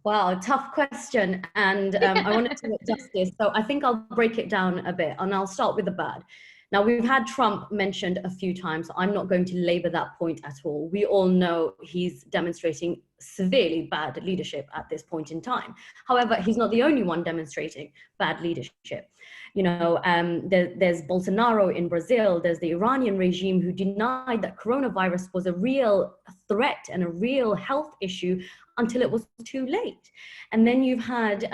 C: Wow, tough question, and I wanted to do it justice. So I think I'll break it down a bit, and I'll start with the bad. Now, we've had Trump mentioned a few times. So I'm not going to labor that point at all. We all know he's demonstrating severely bad leadership at this point in time. However, he's not the only one demonstrating bad leadership. You know, there's Bolsonaro in Brazil, there's the Iranian regime who denied that coronavirus was a real threat and a real health issue until it was too late. And then you've had,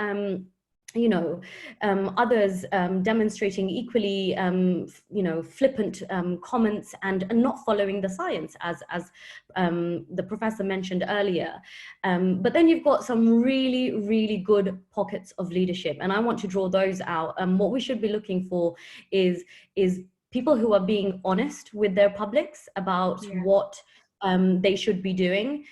C: others demonstrating equally, flippant comments and not following the science, as the professor mentioned earlier. But then you've got some really good pockets of leadership, and I want to draw those out. What we should be looking for is people who are being honest with their publics about what they should be doing.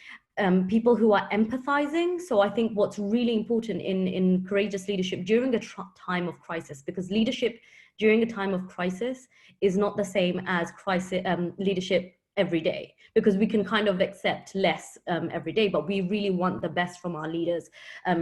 C: People who are empathizing. So I think what's really important in courageous leadership during a time of crisis, because leadership during a time of crisis is not the same as leadership every day, because we can kind of accept less every day, but we really want the best from our leaders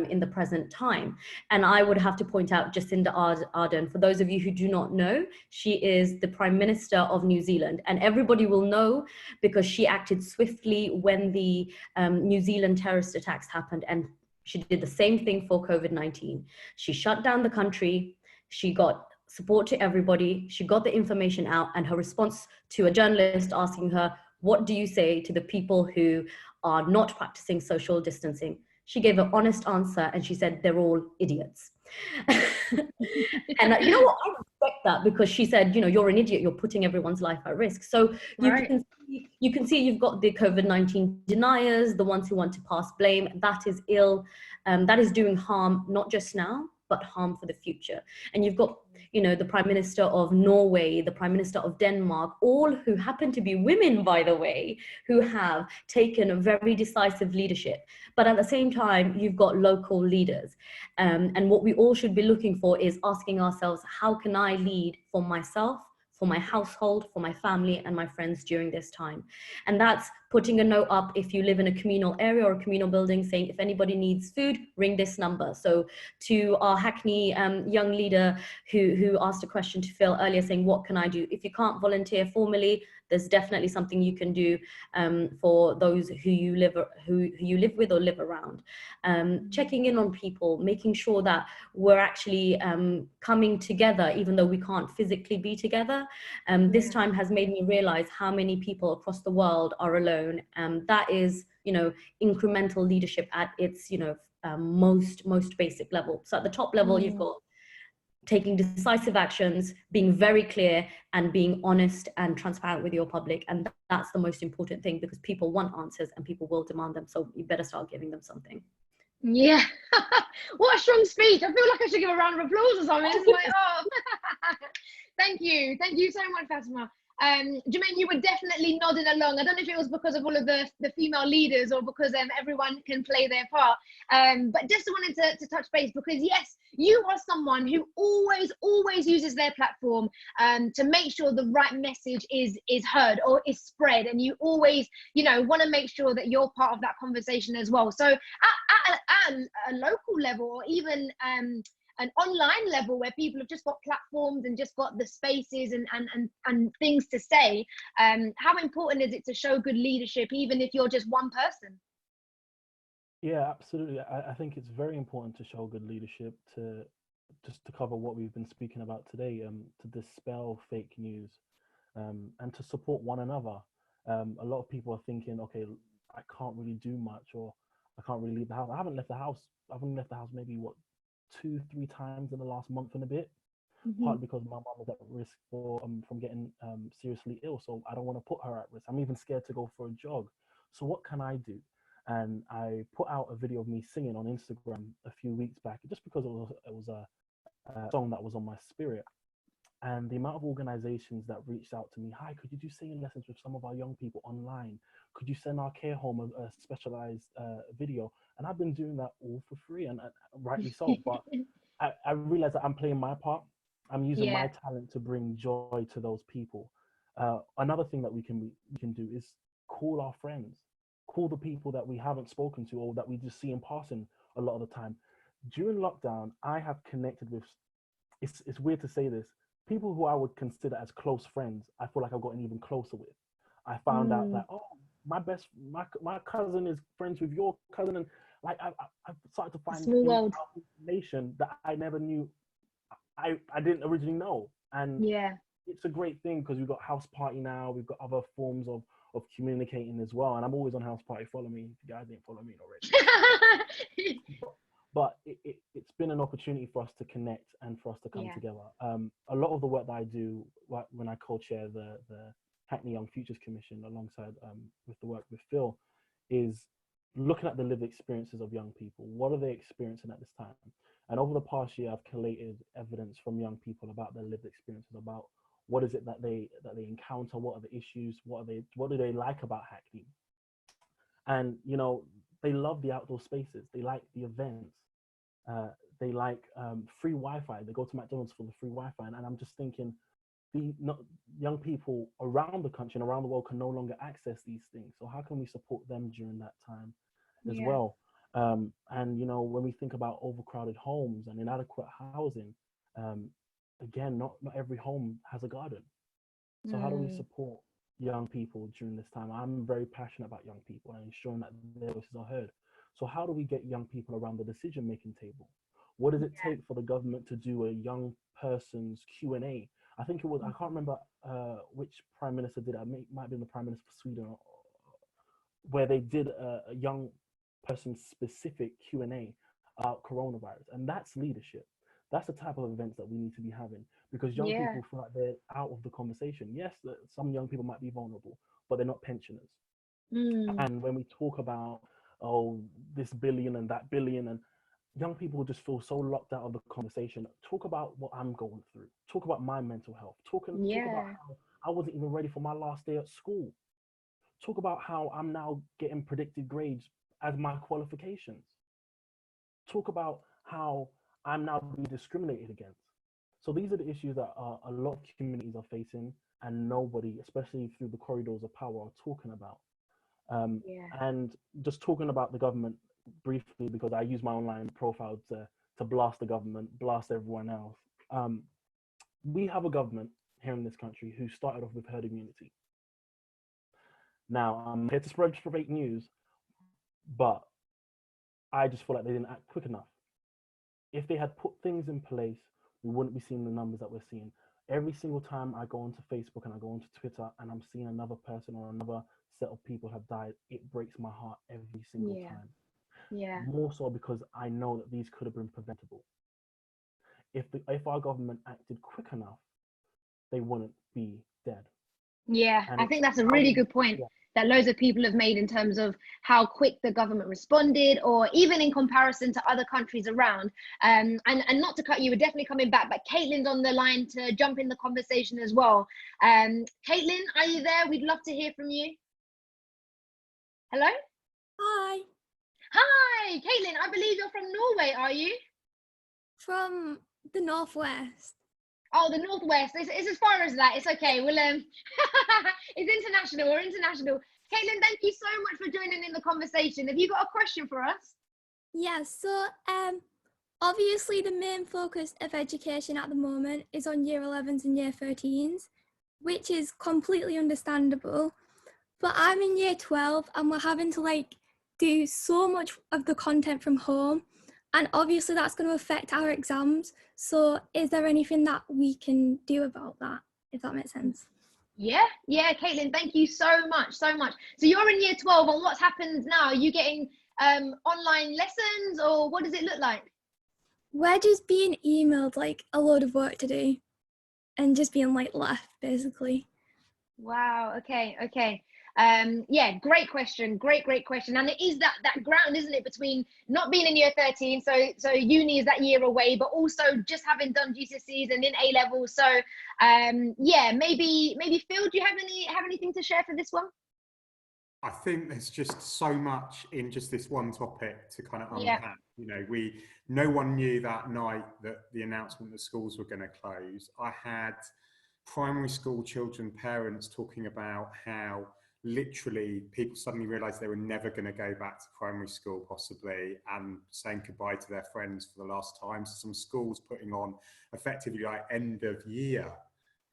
C: in the present time. And I would have to point out Jacinda Ardern. For those of you who do not know, she is the Prime Minister of New Zealand, and everybody will know because she acted swiftly when the New Zealand terrorist attacks happened, and she did the same thing for COVID-19. She shut down the country, she got support to everybody, she got the information out, and her response to a journalist asking her, what do you say to the people who are not practicing social distancing? She gave an honest answer, and she said, they're all idiots. And you know what, I respect that, because she said, you're an idiot, you're putting everyone's life at risk. So you can see you've got the COVID-19 deniers, the ones who want to pass blame. That is ill, that is doing harm, not just now, but harm for the future. And you've got, the Prime Minister of Norway, the Prime Minister of Denmark, all who happen to be women, by the way, who have taken a very decisive leadership. But at the same time, you've got local leaders. And what we all should be looking for is asking ourselves, how can I lead for myself, for my household, for my family and my friends during this time? And that's putting a note up if you live in a communal area or a communal building, saying if anybody needs food, ring this number. So to our Hackney young leader who asked a question to Phil earlier saying, what can I do? If you can't volunteer formally, there's definitely something you can do for those who you live with or live around. Checking in on people, making sure that we're actually coming together, even though we can't physically be together. This time has made me realize how many people across the world are alone. That is, incremental leadership at its, most basic level. So at the top level, you've got taking decisive actions, being very clear, and being honest and transparent with your public. And that's the most important thing, because people want answers and people will demand them. So you better start giving them something.
A: Yeah. What a strong speech. I feel like I should give a round of applause or something. It's like, oh. Thank you. Thank you so much, Fatima. Jermaine, you were definitely nodding along. I don't know if it was because of all of the female leaders or because everyone can play their part. But just wanted to touch base, because yes, you are someone who always uses their platform to make sure the right message is heard or is spread, and you always, you know, want to make sure that you're part of that conversation as well. So at a local level, or even an online level where people have just got platforms and just got the spaces and things to say, how important is it to show good leadership, even if you're just one person?
E: Yeah, absolutely. I think it's very important to show good leadership, to just to cover what we've been speaking about today, to dispel fake news, and to support one another. A lot of people are thinking, okay, I can't really do much, or I can't really leave the house. I haven't left the house. I've only left the house maybe 2-3 times in the last month and a bit. Partly because my mom is at risk from getting seriously ill, so I don't want to put her at risk. I'm even scared to go for a jog. So what can I do? And I put out a video of me singing on Instagram a few weeks back, just because it was a song that was on my spirit. And the amount of organizations that reached out to me, hi, could you do singing lessons with some of our young people online? Could you send our care home a specialized video? And I've been doing that all for free, and rightly so. But I realize that I'm playing my part. I'm using my talent to bring joy to those people. Another thing that we can do is call our friends, call the people that we haven't spoken to or that we just see in passing a lot of the time. During lockdown, I have connected with, it's weird to say this, people who I would consider as close friends. I feel like I've gotten even closer with. I found out that, oh, my cousin is friends with your cousin, and like I've started to find information that I never knew, I didn't originally know. And it's a great thing, because we've got House Party now, we've got other forms of communicating as well. And I'm always on House Party. Follow me if you guys didn't follow me already. But it's been an opportunity for us to connect and for us to come together. A lot of the work that I do when I co-chair the Hackney Young Futures Commission, alongside with the work with Phil, is looking at the lived experiences of young people. What are they experiencing at this time? And over the past year, I've collated evidence from young people about their lived experiences, about what is it that they encounter, what are the issues, what do they like about Hackney? And you know, they love the outdoor spaces, they like the events, they like free Wi-Fi. They go to McDonald's for the free Wi-Fi, and I'm just thinking, young people around the country and around the world can no longer access these things. So how can we support them during that time as well? And you know, when we think about overcrowded homes and inadequate housing, again, not every home has a garden. So how do we support young people during this time? I'm very passionate about young people and ensuring that their voices are heard. So how do we get young people around the decision-making table? What does it take for the government to do a young person's Q&A? I think it was, I can't remember which prime minister did it. It might have been the prime minister of Sweden, where they did a young person specific Q&A about coronavirus. And that's leadership. That's the type of events that we need to be having, because young people feel like they're out of the conversation. Yes, some young people might be vulnerable, but they're not pensioners. And when we talk about, oh, this billion and that billion, and young people just feel so locked out of the conversation. Talk about what I'm going through. Talk about my mental health. Talk about how I wasn't even ready for my last day at school. Talk about how I'm now getting predicted grades as my qualifications. Talk about how I'm now being discriminated against. So these are the issues that a lot of communities are facing, and nobody, especially through the corridors of power, are talking about. And just talking about the government briefly, because I use my online profile to blast the government, blast everyone else. We have a government here in this country who started off with herd immunity. Now, I'm here to spread fake news, but I just feel like they didn't act quick enough. If they had put things in place, we wouldn't be seeing the numbers that we're seeing. Every single time I go onto Facebook and I go onto Twitter and I'm seeing another person or another set of people have died, it breaks my heart every single time. More so because I know that these could have been preventable. if our government acted quick enough, they wouldn't be dead.
A: Yeah,
E: And
A: I think that's a really good point that loads of people have made in terms of how quick the government responded, or even in comparison to other countries around. And not to cut you, we're definitely coming back, but Caitlin's on the line to jump in the conversation as well. Caitlin, are you there? We'd love to hear from you. Hello?
G: Hi,
A: Hi, Caitlin, I believe you're from Norway, are you?
G: from the Northwest.
A: Oh, the Northwest. It's as far as that. It's okay. We'll it's international. We're international. Caitlin, thank you so much for joining in the conversation. Have you got a question for us?
G: Yeah, so obviously the main focus of education at the moment is on year 11s and year 13s, which is completely understandable. But I'm in year 12 and we're having to like do so much of the content from home. And obviously that's going to affect our exams. So is there anything that we can do about that, if that makes sense?
A: Yeah, Caitlin, thank you so much. So you're in year 12, and what's happened now? Are you getting online lessons, or what does it look like?
G: We're just being emailed like a load of work to do and just being like left, basically.
A: Wow, okay. Yeah, great question, great question. And it is that ground, isn't it, between not being in year 13, so uni is that year away, but also just having done GCSEs and in A levels. So yeah, maybe Phil, do you have anything to share for this one?
B: I think there's just so much in just this one topic to kind of unpack. You know, no one knew that night that the announcement that schools were going to close. I had primary school children parents talking about how literally people suddenly realized they were never going to go back to primary school possibly, and saying goodbye to their friends for the last time. So some schools putting on effectively like end of year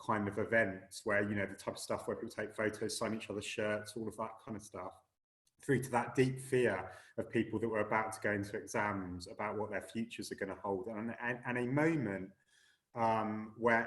B: kind of events where, you know, the type of stuff where people take photos, sign each other's shirts, all of that kind of stuff, through to that deep fear of people that were about to go into exams about what their futures are going to hold, and a moment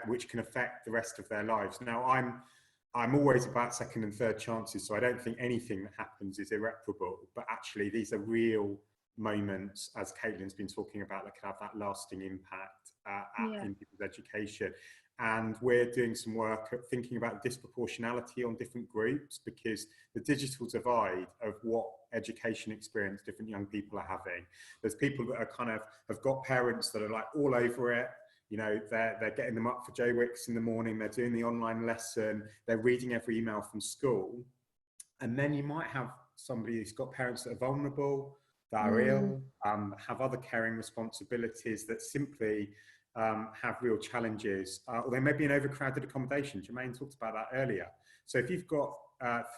B: which can affect the rest of their lives. Now, I'm always about second and third chances, so I don't think anything that happens is irreparable, but actually these are real moments, as Caitlin's been talking about, that can have that lasting impact in people's education. And we're doing some work at thinking about disproportionality on different groups, because the digital divide of what education experience different young people are having. There's people that are kind of have got parents that are like all over it. You know, they're getting them up for JWICS in the morning, they're doing the online lesson, they're reading every email from school. And then you might have somebody who's got parents that are vulnerable, that are ill, have other caring responsibilities, that simply have real challenges, or they may be in overcrowded accommodation. Jermaine talked about that earlier. So if you've got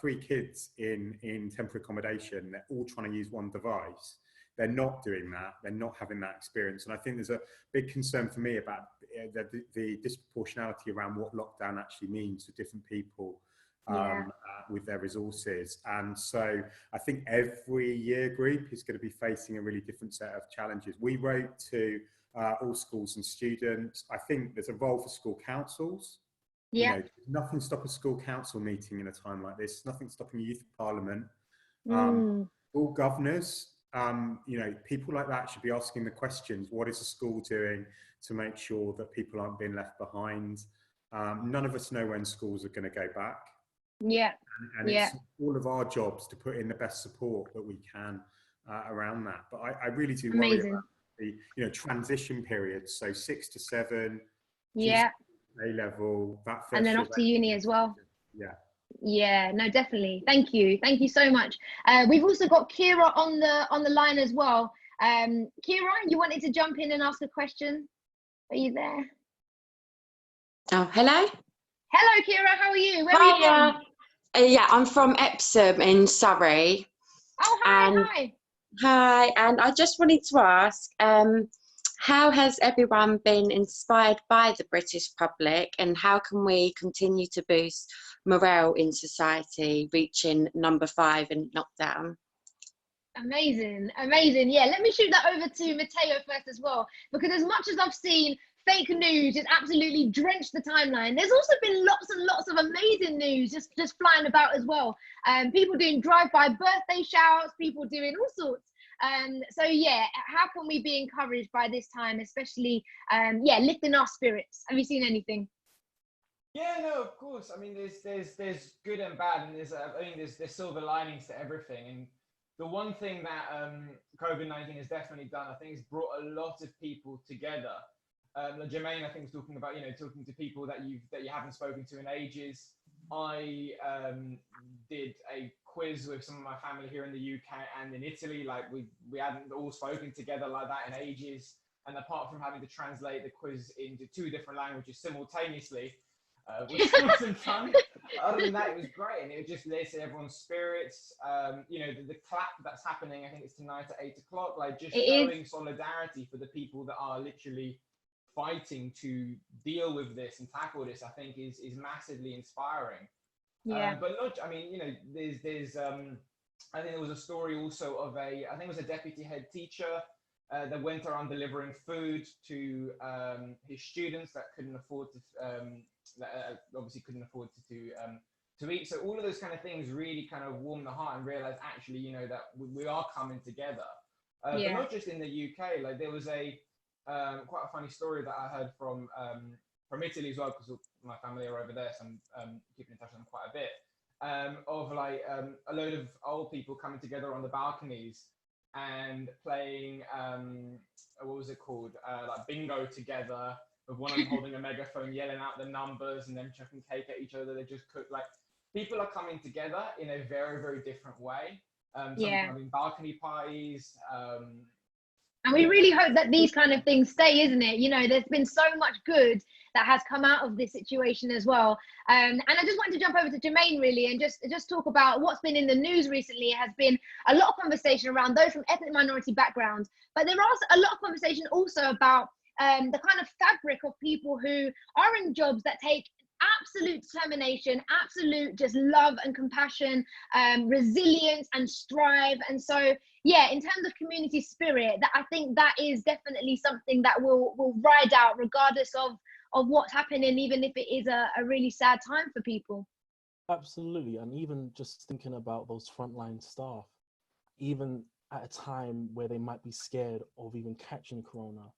B: 3 kids in temporary accommodation, they're all trying to use one device, they're not doing that, they're not having that experience. And I think there's a big concern for me about the disproportionality around what lockdown actually means to different people with their resources. And so I think every year group is going to be facing a really different set of challenges. We wrote to all schools and students. I think there's a role for school councils. You know, nothing stop a school council meeting in a time like this, nothing stopping youth parliament. All governors, you know, people like that should be asking the questions: what is the school doing to make sure that people aren't being left behind? None of us know when schools are going to go back. And it's all of our jobs to put in the best support that we can around that. But I really do worry about the transition periods. So 6 to 7, A level, that first,
A: and then off to uni as well.
B: Yeah,
A: no, definitely. Thank you so much. We've also got Kira on the line as well. Kira, you wanted to jump in and ask a question? Are you there?
H: Oh, hello.
A: Hello, Kira. How are you? Where are you from?
H: Yeah, I'm from Epsom in Surrey.
A: Oh, hi.
H: Hi, and I just wanted to ask, how has everyone been inspired by the British public, and how can we continue to boost morale in society, reaching number 5 in lockdown?
A: Amazing. Yeah, let me shoot that over to Matteo first as well, because as much as I've seen fake news just absolutely drenched the timeline, there's also been lots and lots of amazing news just flying about as well. People doing drive-by birthday shouts, people doing all sorts. So yeah, how can we be encouraged by this time, especially yeah, lifting our spirits? Have you seen anything?
D: Yeah, no, of course. I mean, there's good and bad, and I think there's silver linings to everything. And the one thing that COVID-19 has definitely done, I think, is brought a lot of people together. Jermaine, I think, was talking about, talking to people that you haven't spoken to in ages. I did a quiz with some of my family here in the UK and in Italy. Like we hadn't all spoken together like that in ages. And apart from having to translate the quiz into 2 different languages simultaneously, which wasn't fun. Other than that, it was great, and it just lifted everyone's spirits. The clap that's happening, I think it's tonight at 8 o'clock, like just showing solidarity for the people that are literally fighting to deal with this and tackle this, I think is massively inspiring.
A: Yeah.
D: But not, I mean, there's I think there was a story also of I think it was a deputy head teacher that went around delivering food to his students that couldn't afford to, obviously couldn't afford to eat. So all of those kind of things really kind of warm the heart and realize actually, that we are coming together. But not just in the UK. Like there was quite a funny story that I heard from Italy as well, because my family are over there, so I'm keeping in touch with them quite a bit. Of like a load of old people coming together on the balconies and playing what was it called, like bingo together, with one of them holding a megaphone yelling out the numbers and then chucking cake at each other. They just cooked. Like people are coming together in a very, very different way. Having balcony parties,
A: and we really hope that these kind of things stay, isn't it? There's been so much good that has come out of this situation as well. And I just wanted to jump over to Jermaine really and just talk about what's been in the news recently. It has been a lot of conversation around those from ethnic minority backgrounds, but there are a lot of conversation also about the kind of fabric of people who are in jobs that take absolute determination, absolute just love and compassion, resilience and strive. And so yeah, in terms of community spirit, that I think that is definitely something that will ride out regardless of what's happening, even if it is a really sad time for people.
E: Absolutely. And even just thinking about those frontline staff, even at a time where they might be scared of even catching corona,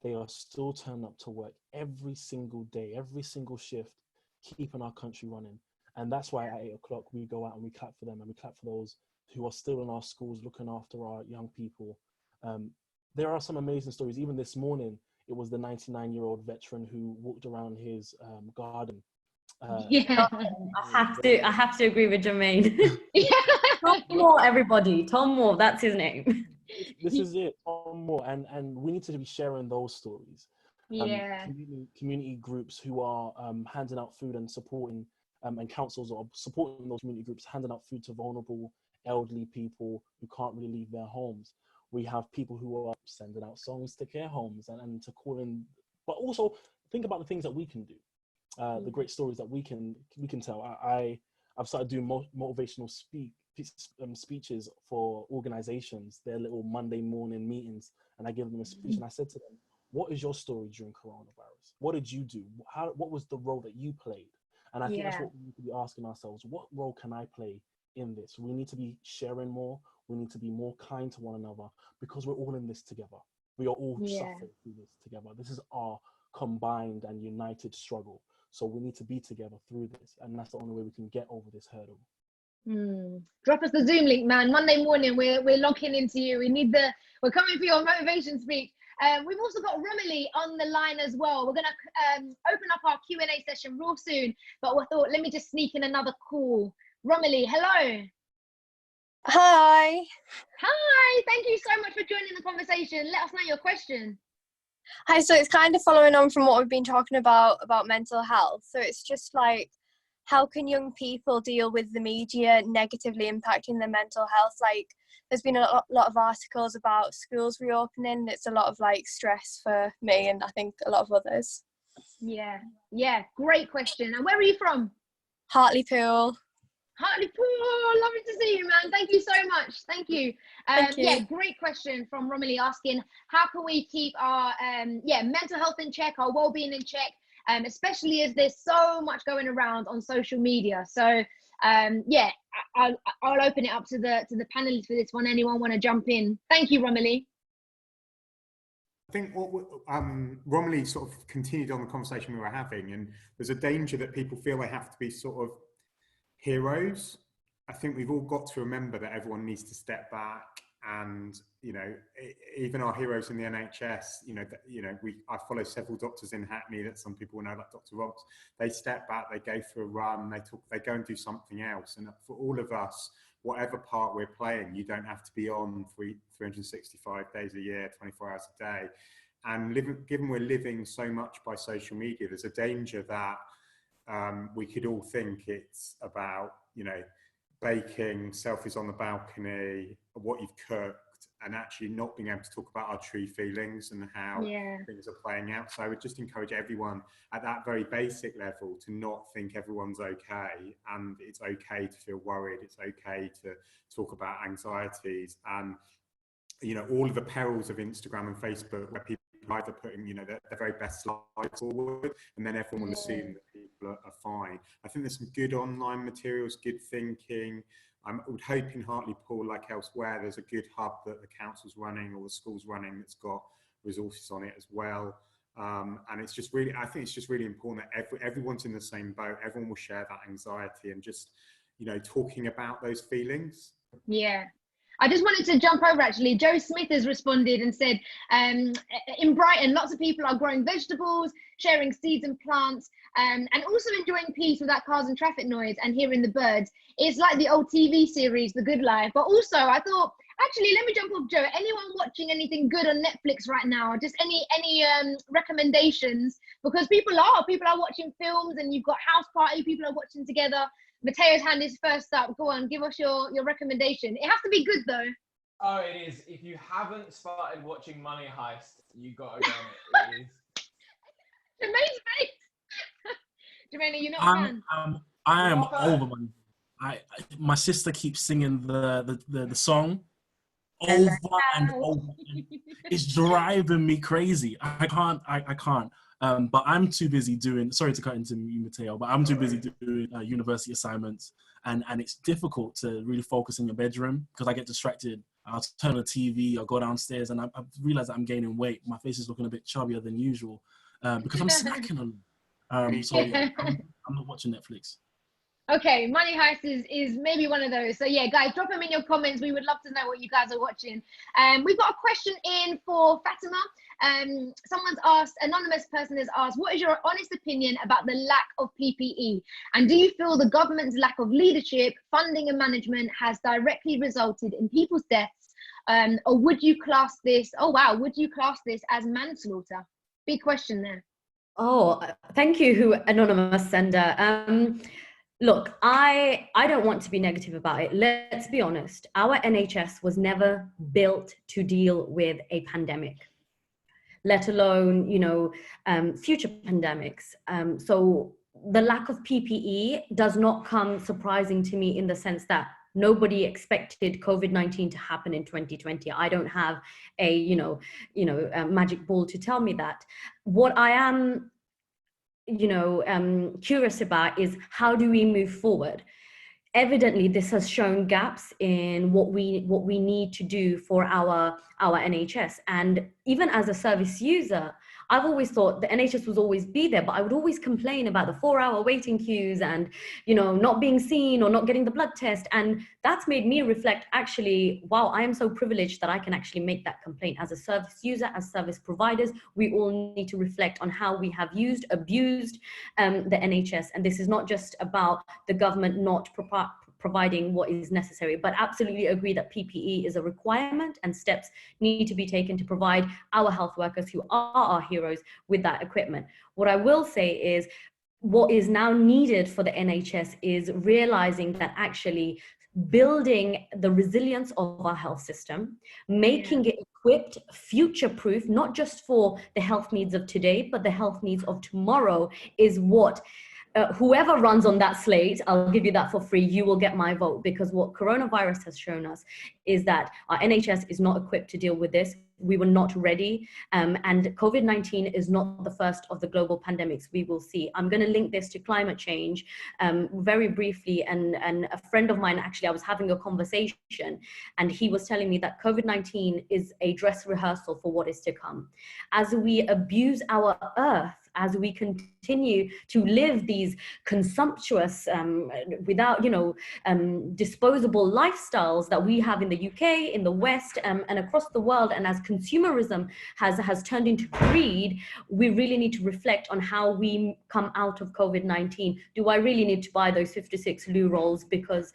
E: they are still turning up to work every single day, every single shift, keeping our country running. And that's why at 8 o'clock we go out and we clap for them, and we clap for those who are still in our schools looking after our young people. There are some amazing stories. Even this morning, it was the 99-year-old veteran who walked around his garden.
C: I have to agree with Jermaine. Tom Moore, everybody. Tom Moore, that's his name.
E: This is it, Tom Moore. And we need to be sharing those stories. Community groups who are handing out food and supporting, and councils are supporting those community groups, handing out food to vulnerable elderly people who can't really leave their homes. We have people who are sending out songs to care homes and to call in, but also think about the things that we can do, the great stories that we can tell. I've started doing motivational speeches for organizations, their little Monday morning meetings, and I give them a speech and I said to them, what is your story during coronavirus? What did you do? What was the role that you played? And I think that's what we need to be asking ourselves. What role can I play in this? We need to be sharing more. We need to be more kind to one another, because we're all in this together. We are all suffering through this together. This is our combined and united struggle. So we need to be together through this. And that's the only way we can get over this hurdle.
A: Drop us the Zoom link, man. Monday morning, we're logging into you. We're coming for your motivation speech. We've also got Romilly on the line as well. We're going to open up our Q&A session real soon, but we thought, let me just sneak in another call. Romilly, hello.
I: Hi.
A: Hi, thank you so much for joining the conversation. Let us know your question.
I: Hi, so it's kind of following on from what we've been talking about mental health. So it's just like, how can young people deal with the media negatively impacting their mental health? Like, there's been a lot of articles about schools reopening. It's a lot of like stress for me and I think a lot of others.
A: Yeah, great question. And where are you from?
I: Hartlepool.
A: Hartlepool, lovely to see you, man. Thank you so much. Thank you.
I: Thank you.
A: Yeah, great question from Romilly asking, how can we keep our mental health in check, our well-being in check, especially as there's so much going around on social media. So Yeah, I'll open it up to the panelists for this one. Anyone want to jump in? Thank you, Romilly.
B: I think what Romilly sort of continued on the conversation we were having, and there's a danger that people feel they have to be sort of heroes. I think we've all got to remember that everyone needs to step back, and even our heroes in the NHS, I follow several doctors in Hackney that some people know, like Dr. Roberts. They step back, they go for a run, they go and do something else. And for all of us, whatever part we're playing, you don't have to be on 365 days a year, 24 hours a day. And given we're living so much by social media, there's a danger that we could all think it's about, baking, selfies on the balcony, what you've cooked, and actually not being able to talk about our true feelings and how things are playing out. So I would just encourage everyone at that very basic level to not think everyone's okay, and it's okay to feel worried. It's okay to talk about anxieties and, all of the perils of Instagram and Facebook, where people are either putting, their very best slides forward, and then everyone will assume that people are fine. I think there's some good online materials, good thinking. I would hope in Hartlepool, like elsewhere, there's a good hub that the council's running or the school's running that's got resources on it as well. And it's just really, I think it's just really important that everyone's in the same boat. Everyone will share that anxiety and just, talking about those feelings.
A: Yeah. I just wanted to jump over, actually. Joe Smith has responded and said, in Brighton, lots of people are growing vegetables, sharing seeds and plants, and also enjoying peace without cars and traffic noise and hearing the birds. It's like the old TV series, The Good Life. But also, I thought, actually, let me jump off, Joe. Anyone watching anything good on Netflix right now? Just any recommendations? Because people are watching films, and you've got House Party, people are watching together. Mateo's hand is first up. Go on, give us your recommendation. It has to be good, though.
D: Oh, it is. If you haven't started watching Money Heist, you got to go on it. It is.
A: Jermaine's face. Jermaine, you're not a fan?
J: I am over Money. My sister keeps singing the song over and over. It's driving me crazy. I can't. But I'm too busy doing, sorry to cut into you, Mateo, but I'm too busy doing university assignments, and it's difficult to really focus in your bedroom because I get distracted. I'll turn on the TV, I'll go downstairs, and I've realized that I'm gaining weight. My face is looking a bit chubbier than usual because I'm snacking a lot. So yeah, I'm not watching Netflix.
A: Okay, Money Heist is maybe one of those. So yeah, guys, drop them in your comments. We would love to know what you guys are watching. We've got a question in for Fatima. Someone's asked, anonymous person has asked, what is your honest opinion about the lack of PPE? And do you feel the government's lack of leadership, funding and management has directly resulted in people's deaths? Or would you class this, would you class this as manslaughter? Big question there.
C: Oh, thank you, anonymous sender. Look, I don't want to be negative about it. Let's be honest. Our NHS was never built to deal with a pandemic, let alone, future pandemics. So the lack of PPE does not come surprising to me in the sense that nobody expected COVID-19 to happen in 2020. I don't have a magic ball to tell me that. What I am curious about is how do we move forward? Evidently, this has shown gaps in what we need to do for our NHS. And even as a service user, I've always thought the NHS will always be there, but I would always complain about the 4-hour waiting queues and, not being seen or not getting the blood test. And that's made me reflect, actually, wow, I am so privileged that I can actually make that complaint. As a service user, as service providers, we all need to reflect on how we have abused the NHS. And this is not just about the government not providing what is necessary, but absolutely agree that PPE is a requirement and steps need to be taken to provide our health workers, who are our heroes, with that equipment. What I will say is what is now needed for the NHS is realizing that actually building the resilience of our health system, making it equipped, future-proof, not just for the health needs of today, but the health needs of tomorrow, is what whoever runs on that slate, I'll give you that for free, you will get my vote, because what coronavirus has shown us is that our NHS is not equipped to deal with this. We were not ready. And COVID-19 is not the first of the global pandemics we will see. I'm going to link this to climate change very briefly. And a friend of mine, actually, I was having a conversation and he was telling me that COVID-19 is a dress rehearsal for what is to come. As we abuse our earth, as we continue to live these consumptuous, without, disposable lifestyles that we have in the UK, in the West, and across the world, and as consumerism has turned into greed, we really need to reflect on how we come out of COVID-19. Do I really need to buy those 56 loo rolls because,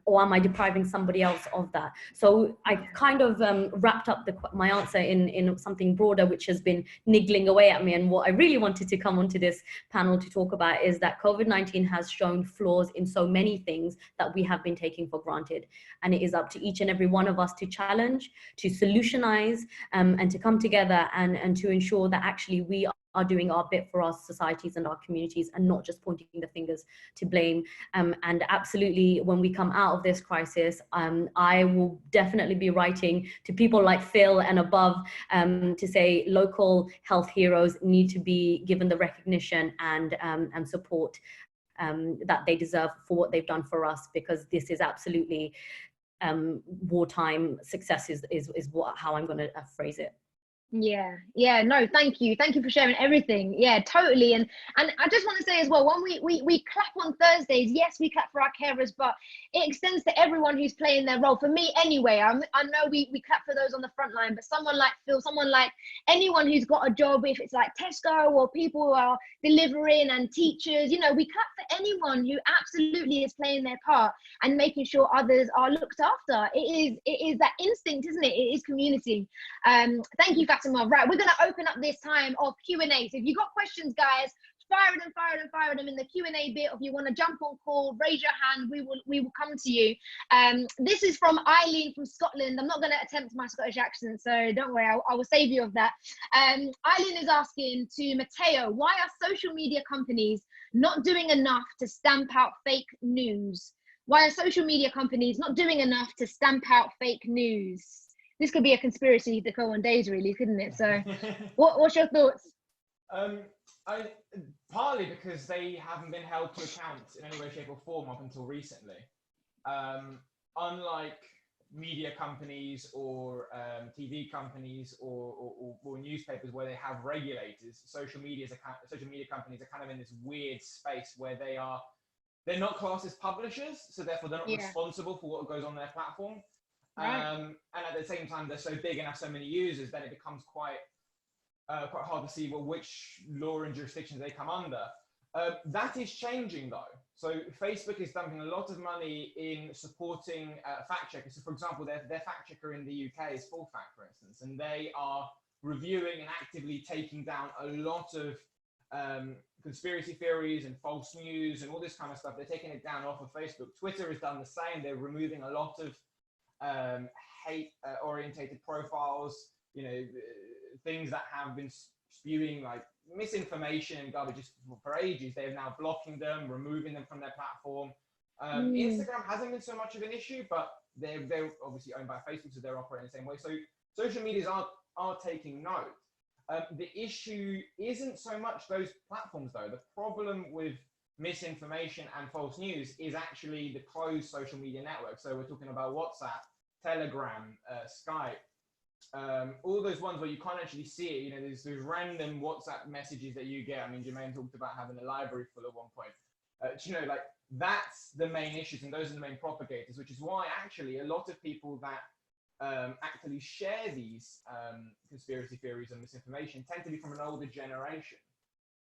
C: or am I depriving somebody else of that? So I kind of wrapped up my answer in something broader, which has been niggling away at me. And what I really wanted to come onto this panel to talk about is that COVID-19 has shown flaws in so many things that we have been taking for granted. And it is up to each and every one of us to challenge, to solutionize, and to come together and to ensure that actually we are doing our bit for our societies and our communities, and not just pointing the fingers to blame. And absolutely, when we come out of this crisis, I will definitely be writing to people like Phil and above to say local health heroes need to be given the recognition and support that they deserve for what they've done for us, because this is absolutely wartime success is how I'm going to phrase it.
A: Yeah, no, thank you for sharing everything. Yeah, totally. And I just want to say as well, when we clap on Thursdays, yes, we clap for our carers, but it extends to everyone who's playing their role. For me anyway, I know we clap for those on the front line, but someone like Phil, someone like anyone who's got a job, if it's like Tesco or people who are delivering, and teachers, we clap for anyone who absolutely is playing their part and making sure others are looked after. It is that instinct, isn't it? It is community. Thank you, Fatima. Right, we're going to open up this time of Q&A. So if you've got questions, guys, fire them in the Q&A bit. If you want to jump on call, raise your hand. We will come to you. This is from Eileen from Scotland. I'm not going to attempt my Scottish accent, so don't worry, I will save you of that. Eileen is asking to Matteo, why are social media companies not doing enough to stamp out fake news? Why are social media companies not doing enough to stamp out fake news? This could be a conspiracy to go on days, really, couldn't it? So, what's your thoughts?
D: Partly because they haven't been held to account in any way, shape, or form up until recently. Unlike media companies or TV companies or newspapers where they have regulators, social media companies are kind of in this weird space where they're not classed as publishers, so therefore they're not responsible for what goes on their platform. Right. And at the same time, they're so big and have so many users that it becomes quite hard to see which law and jurisdictions they come under. That is changing though. So Facebook is dumping a lot of money in supporting fact checkers. So for example, their fact checker in the UK is Full Fact, for instance, and they are reviewing and actively taking down a lot of conspiracy theories and false news and all this kind of stuff. They're taking it down off of Facebook. Twitter has done the same. They're removing a lot of hate orientated profiles, things that have been spewing like misinformation and garbage for ages. They're now blocking them, removing them from their platform. Instagram hasn't been so much of an issue, but they're obviously owned by Facebook, so they're operating the same way. So social medias are taking note. The issue isn't so much those platforms though. The problem with misinformation and false news is actually the closed social media network. So we're talking about WhatsApp, Telegram, Skype, all those ones where you can't actually see it. There's those random WhatsApp messages that you get. I mean, Jermaine talked about having a library full at one point. Like that's the main issues, and those are the main propagators, which is why actually a lot of people that actually share these conspiracy theories and misinformation tend to be from an older generation.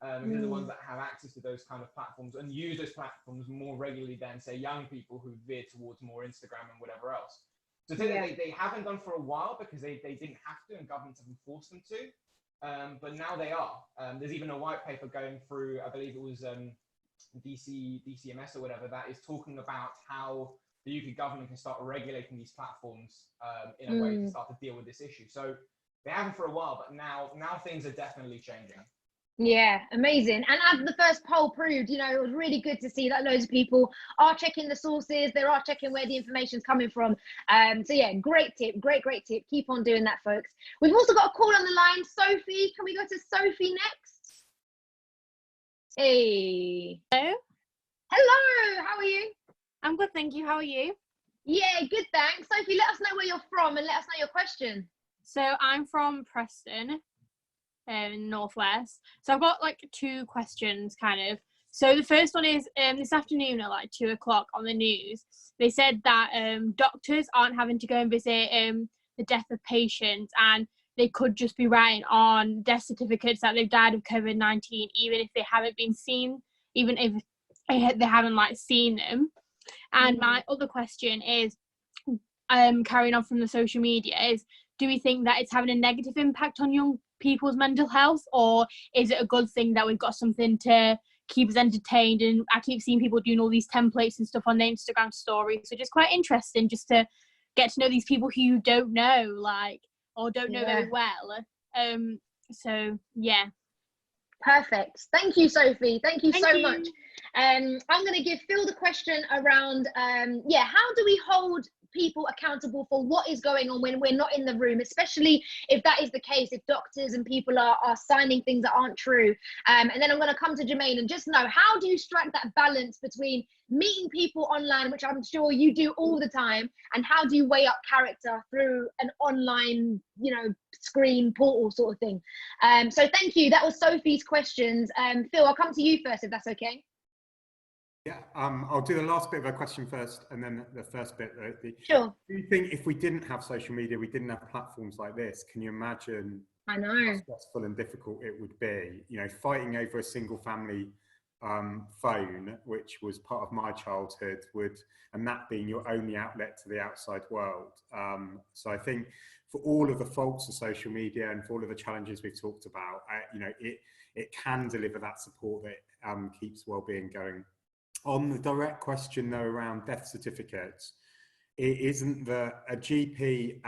D: They're the ones that have access to those kind of platforms and use those platforms more regularly than, say, young people who veer towards more Instagram and whatever else. So they haven't done for a while because they didn't have to, and governments haven't forced them to. But now they are. There's even a white paper going through, I believe it was DCMS or whatever, that is talking about how the UK government can start regulating these platforms in a way to start to deal with this issue. So they haven't for a while, but now things are definitely changing.
A: Yeah, amazing. And as the first poll proved, you know, it was really good to see that loads of people are checking the sources, they are checking where the information's coming from. So yeah, great tip, great tip. Keep on doing that, folks. We've also got a call on the line. Sophie, can we go to Sophie next? Hey.
K: Hello.
A: Hello, how are you?
K: I'm good, thank you. How are you?
A: Yeah, good, thanks. Sophie, let us know where you're from and let us know your question.
K: So I'm from Preston, in Northwest. So I've got like 2 questions kind of. So the first one is this afternoon at like 2 o'clock on the news, they said that doctors aren't having to go and visit the death of patients, and they could just be writing on death certificates that they've died of COVID-19, even if they haven't been seen, even if they haven't like seen them. And my other question is, carrying on from the social media, is do we think that it's having a negative impact on young people's mental health, or is it a good thing that we've got something to keep us entertained? And I keep seeing people doing all these templates and stuff on their Instagram stories, so just quite interesting just to get to know these people who you don't know, like, or don't know very well. So yeah.
A: Perfect. Thank you, Sophie. Thank you so much. I'm going to give Phil the question around, how do we hold people accountable for what is going on when we're not in the room, especially if that is the case, if doctors and people are signing things that aren't true. And then I'm going to come to Jermaine and just know, how do you strike that balance between meeting people online, which I'm sure you do all the time, and how do you weigh up character through an online, you know, screen portal sort of thing? So thank you. That was Sophie's questions. Phil, I'll come to you first, if that's okay.
B: Yeah, I'll do the last bit of a question first, and then the first bit.
A: Sure.
B: Do you think if we didn't have social media, we didn't have platforms like this, can you imagine
A: how
B: stressful and difficult it would be? You know, fighting over a single family phone, which was part of my childhood, and that being your only outlet to the outside world. So I think for all of the faults of social media and for all of the challenges we've talked about, you know, it can deliver that support that keeps well-being going. On the direct question though around death certificates, it isn't that a GP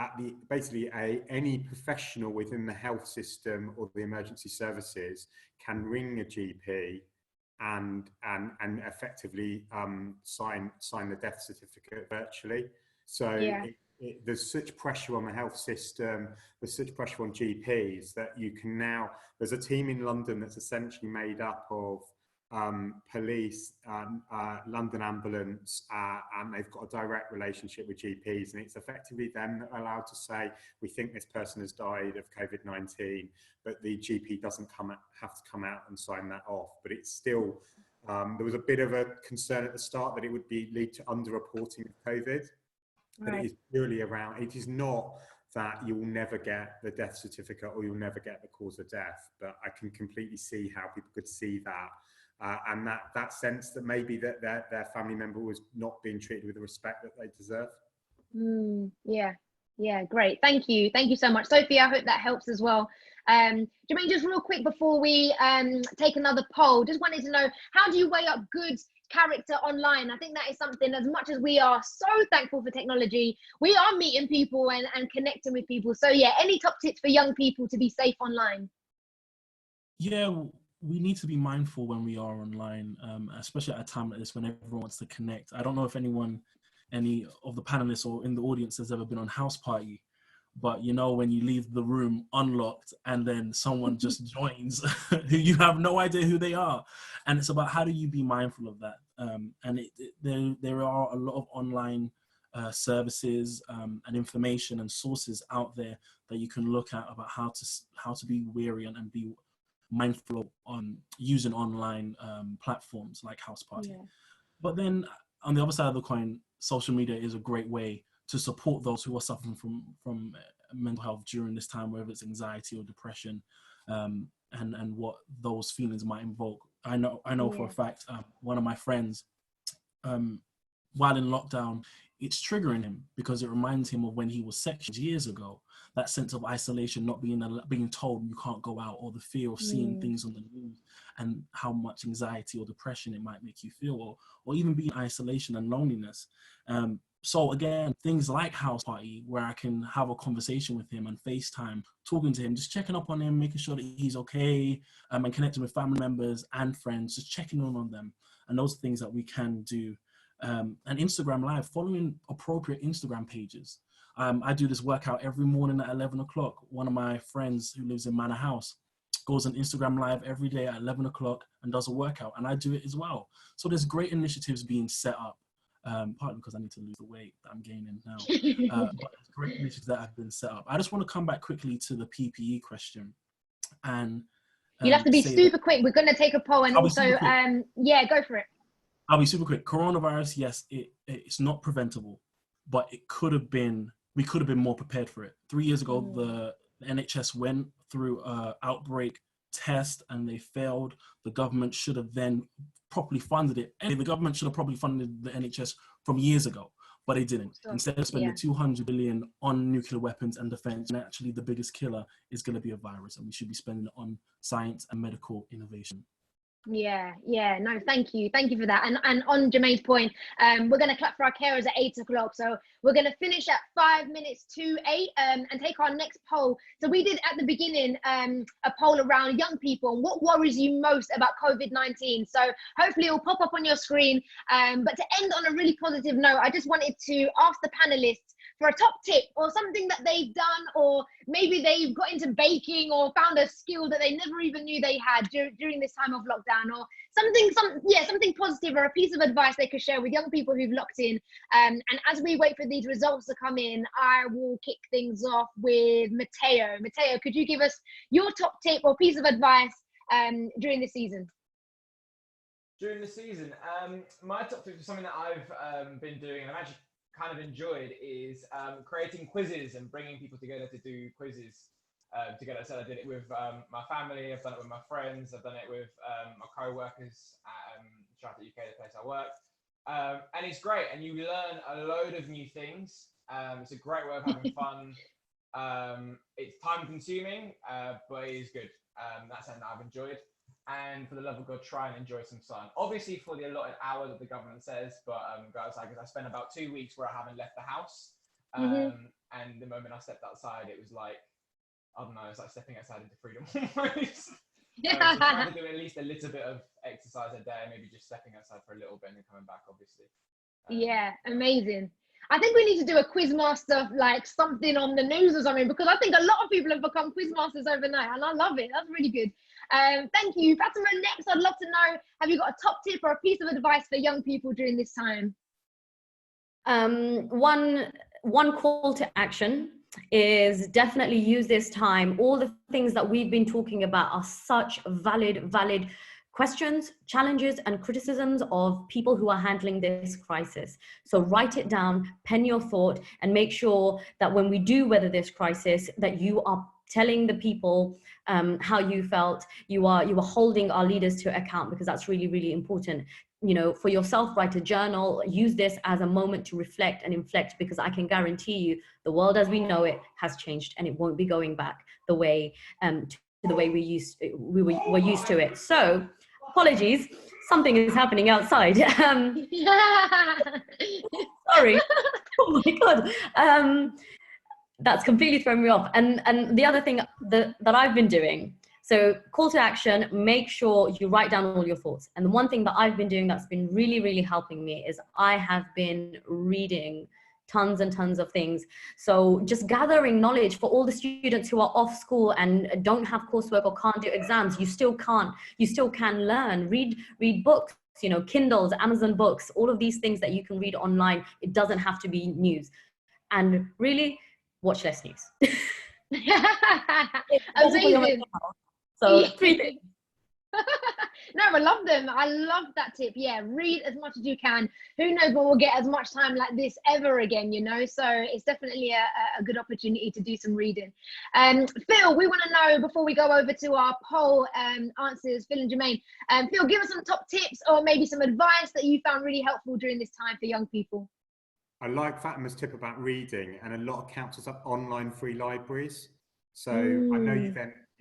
B: any professional within the health system or the emergency services can ring a GP and effectively sign the death certificate virtually. So there's such pressure on the health system, there's such pressure on GPs that you can now, there's a team in London that's essentially made up of police, London Ambulance, and they've got a direct relationship with GPs, and it's effectively them that are allowed to say, we think this person has died of COVID-19, but the GP doesn't have to come out and sign that off. But it's still, there was a bit of a concern at the start that it would lead to underreporting of COVID, but it is purely around, it is not that you'll never get the death certificate or you'll never get the cause of death, but I can completely see how people could see that. And that sense that maybe that their family member was not being treated with the respect that they deserve.
A: Yeah, great. Thank you so much, Sophie. I hope that helps as well. Jermaine, just real quick before we take another poll, just wanted to know, how do you weigh up good character online? I think that is something, as much as we are so thankful for technology, we are meeting people and connecting with people. So yeah, any top tips for young people to be safe online?
J: Yeah, we need to be mindful when we are online, especially at a time like this when everyone wants to connect. I don't know if any of the panelists or in the audience has ever been on House Party, but you know, when you leave the room unlocked and then someone just joins who you have no idea who they are. And it's about how do you be mindful of that? And there are a lot of online services and information and sources out there that you can look at about how to be wary and be mindful on using online platforms like House Party. But then on the other side of the coin, social media is a great way to support those who are suffering from mental health during this time, whether it's anxiety or depression, and what those feelings might invoke. I know for a fact, one of my friends, while in lockdown, it's triggering him because it reminds him of when he was sectioned years ago. That sense of isolation, not being told you can't go out, or the fear of seeing things on the news, and how much anxiety or depression it might make you feel, or even be in isolation and loneliness. So again, things like House Party, where I can have a conversation with him and FaceTime, talking to him, just checking up on him, making sure that he's okay, and connecting with family members and friends, just checking in on them. And those are things that we can do. And Instagram Live, following appropriate Instagram pages. I do this workout every morning at 11 o'clock. One of my friends who lives in Manor House goes on Instagram Live every day at 11 o'clock and does a workout, and I do it as well. So there's great initiatives being set up. Partly because I need to lose the weight that I'm gaining now. But it's great initiatives that have been set up. I just want to come back quickly to the PPE question. And
A: you'll have to be super quick. We're going to take a poll, and also, yeah, go for it.
J: I'll be super quick. Coronavirus, yes, it's not preventable, but we could have been more prepared for it. 3 years ago, the NHS went through an outbreak test and they failed. The government should have then properly funded it. And the government should have probably funded the NHS from years ago, but they didn't. Instead of spending 200 billion on nuclear weapons and defense, and actually the biggest killer is going to be a virus, and we should be spending it on science and medical innovation.
A: Yeah, no, thank you for that. And on Jermaine's point, we're going to clap for our carers at 8 o'clock, so we're going to finish at 5 minutes to 8 and take our next poll. So we did at the beginning a poll around young people and what worries you most about COVID-19. So hopefully it will pop up on your screen, but to end on a really positive note, I just wanted to ask the panelists for a top tip or something that they've done, or maybe they've got into baking or found a skill that they never even knew they had during this time of lockdown, or something positive or a piece of advice they could share with young people who've locked in. And as we wait for these results to come in, I will kick things off with Matteo. Matteo, could you give us your top tip or piece of advice during the season?
D: During the season, my top tip is something that I've been doing, and I've actually kind of enjoyed, is creating quizzes and bringing people together to do quizzes together. So I did it with my family, I've done it with my friends, I've done it with my co-workers at Charlotte UK, the place I work. And it's great, and you learn a load of new things. It's a great way of having fun. It's time consuming, but it is good. That's something that I've enjoyed. And for the love of God, try and enjoy some sun. Obviously for the allotted hour that the government says, but go outside, because I spent about 2 weeks where I haven't left the house. And the moment I stepped outside, it was like, I don't know, it's like stepping outside into freedom almost. So trying to do at least a little bit of exercise a day, maybe just stepping outside for a little bit and then coming back, obviously.
A: Yeah, amazing. I think we need to do a quizmaster, like something on the news or something, because I think a lot of people have become quizmasters overnight, and I love it. That's really good. Thank you. Fatima, next, I'd love to know, have you got a top tip or a piece of advice for young people during this time?
C: One call to action is definitely use this time. All the things that we've been talking about are such valid questions, challenges, and criticisms of people who are handling this crisis. So write it down, pen your thought, and make sure that when we do weather this crisis, that you are telling the people how you felt. You are holding our leaders to account, because that's really, really important. You know, for yourself, write a journal, use this as a moment to reflect and inflect, because I can guarantee you the world as we know it has changed, and it won't be going back the way to the way we were used to it. So apologies, something is happening outside. Sorry. Oh my God. That's completely thrown me off. And the other thing that I've been doing, so call to action, make sure you write down all your thoughts. And the one thing that I've been doing that's been really, really helping me is I have been reading tons and tons of things. So just gathering knowledge for all the students who are off school and don't have coursework or can't do exams. You still can learn, read books, you know, Kindles, Amazon books, all of these things that you can read online. It doesn't have to be news. And really watch less news.
A: Amazing.
C: So 3 things.
A: No, I love them. I love that tip. Yeah, read as much as you can. Who knows when we'll get as much time like this ever again, you know? So it's definitely a good opportunity to do some reading. Phil, we want to know, before we go over to our poll answers, Phil and Jermaine, Phil, give us some top tips or maybe some advice that you found really helpful during this time for young people.
B: I like Fatima's tip about reading, and a lot of councils have online free libraries. So I know you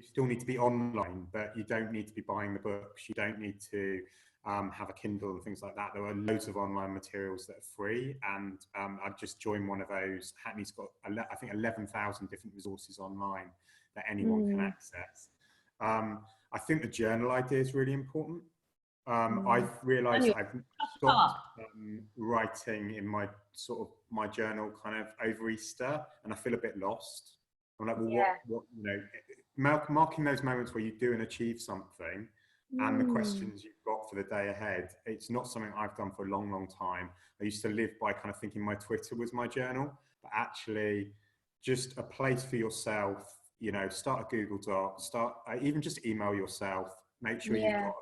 B: still need to be online, but you don't need to be buying the books. You don't need to have a Kindle and things like that. There are loads of online materials that are free, and I've just joined one of those. Hackney's got, I think, 11,000 different resources online that anyone can access. I think the journal idea is really important. I've realised I've stopped writing in my my journal kind of over Easter, and I feel a bit lost. I'm like, well, what you know, marking those moments where you do and achieve something, and the questions you've got for the day ahead. It's not something I've done for a long, long time. I used to live by kind of thinking my Twitter was my journal, but actually just a place for yourself. You know, start a Google Doc, even just email yourself, make sure you've got,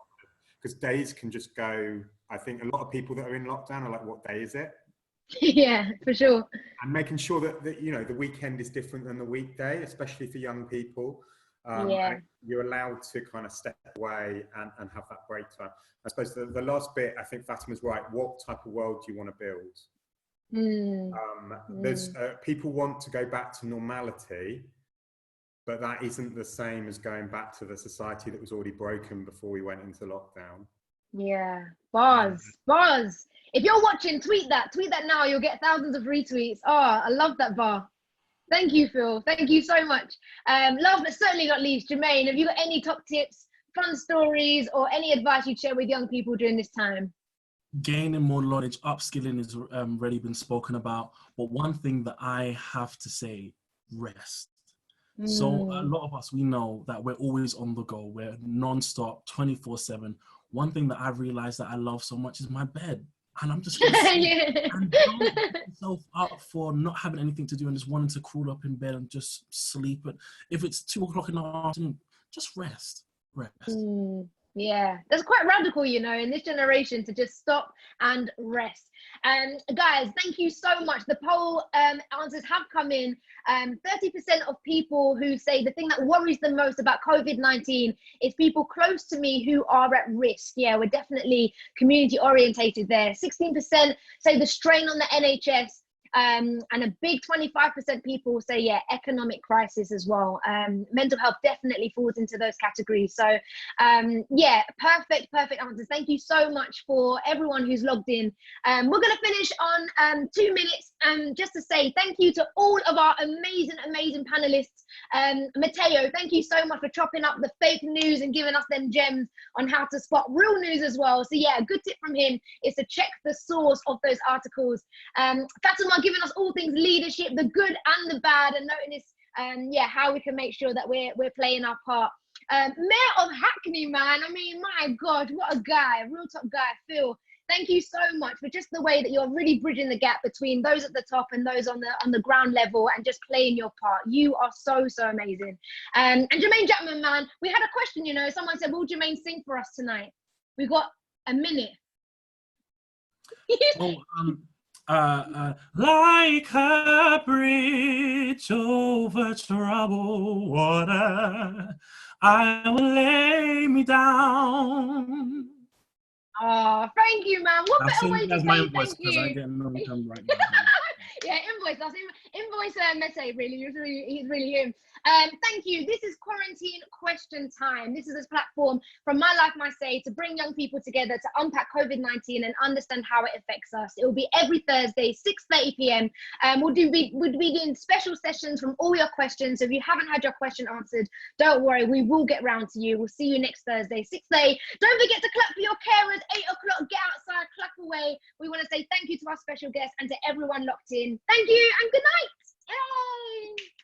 B: because days can just go. I think a lot of people that are in lockdown are like, what day is it?
A: Yeah, for sure.
B: And making sure that you know, the weekend is different than the weekday, especially for young people. You're allowed to kind of step away and have that break time. I suppose the last bit, I think Fatima's right. What type of world do you want to build? There's people want to go back to normality, but that isn't the same as going back to the society that was already broken before we went into lockdown.
A: Yeah, buzz. If you're watching, tweet that now. You'll get thousands of retweets. Oh, I love that bar. Thank you, Phil. Thank you so much. Last but certainly not least, Jermaine, have you got any top tips, fun stories, or any advice you'd share with young people during this time?
J: Gaining more knowledge, upskilling is already been spoken about. But one thing that I have to say, rest. So a lot of us, we know that we're always on the go. We're non-stop, 24/7. One thing that I've realized that I love so much is my bed. And I'm just going to sleep. And don't beat yourself up for not having anything to do and just wanting to crawl up in bed and just sleep. But if it's 2 o'clock in the afternoon, just rest.
A: Yeah, that's quite radical, you know, in this generation, to just stop and rest. Guys, thank you so much. The poll answers have come in. 30% of people who say the thing that worries them most about COVID-19 is people close to me who are at risk. Yeah, we're definitely community orientated there. 16% say the strain on the NHS. And a big 25% people say, yeah, economic crisis as well. Mental health definitely falls into those categories. So, yeah, perfect answers. Thank you so much for everyone who's logged in. We're going to finish on 2 minutes. Just to say thank you to all of our amazing panelists. Matteo, thank you so much for chopping up the fake news and giving us them gems on how to spot real news as well. So yeah, a good tip from him is to check the source of those articles. Fatima giving us all things leadership, the good and the bad, and noting this, yeah, how we can make sure that we're playing our part. Mayor of Hackney, man, I mean, my God, what a guy, a real top guy, Phil. Thank you so much for just the way that you're really bridging the gap between those at the top and those on the ground level, and just playing your part. You are so amazing. And Jermaine Jackman, man, we had a question, you know, someone said, will Jermaine sing for us tonight? We've got a minute.
J: Like a bridge over troubled water, I will lay me down.
A: Oh, thank you, man. What better way to say thank you?
J: I get no income right now.
A: Yeah, invoice us. Invoice Mete, really. He's really him. Thank you. This is Quarantine Question Time. This is a platform from My Life, My Say to bring young people together to unpack COVID-19 and understand how it affects us. It will be every Thursday, 6:30 p.m. We'll be doing special sessions from all your questions. So if you haven't had your question answered, don't worry. We will get round to you. We'll see you next Thursday, 6:30. Don't forget to clap for your carers. 8 o'clock, get outside, clap away. We want to say thank you to our special guests and to everyone locked in. Thank you and good night. Yay!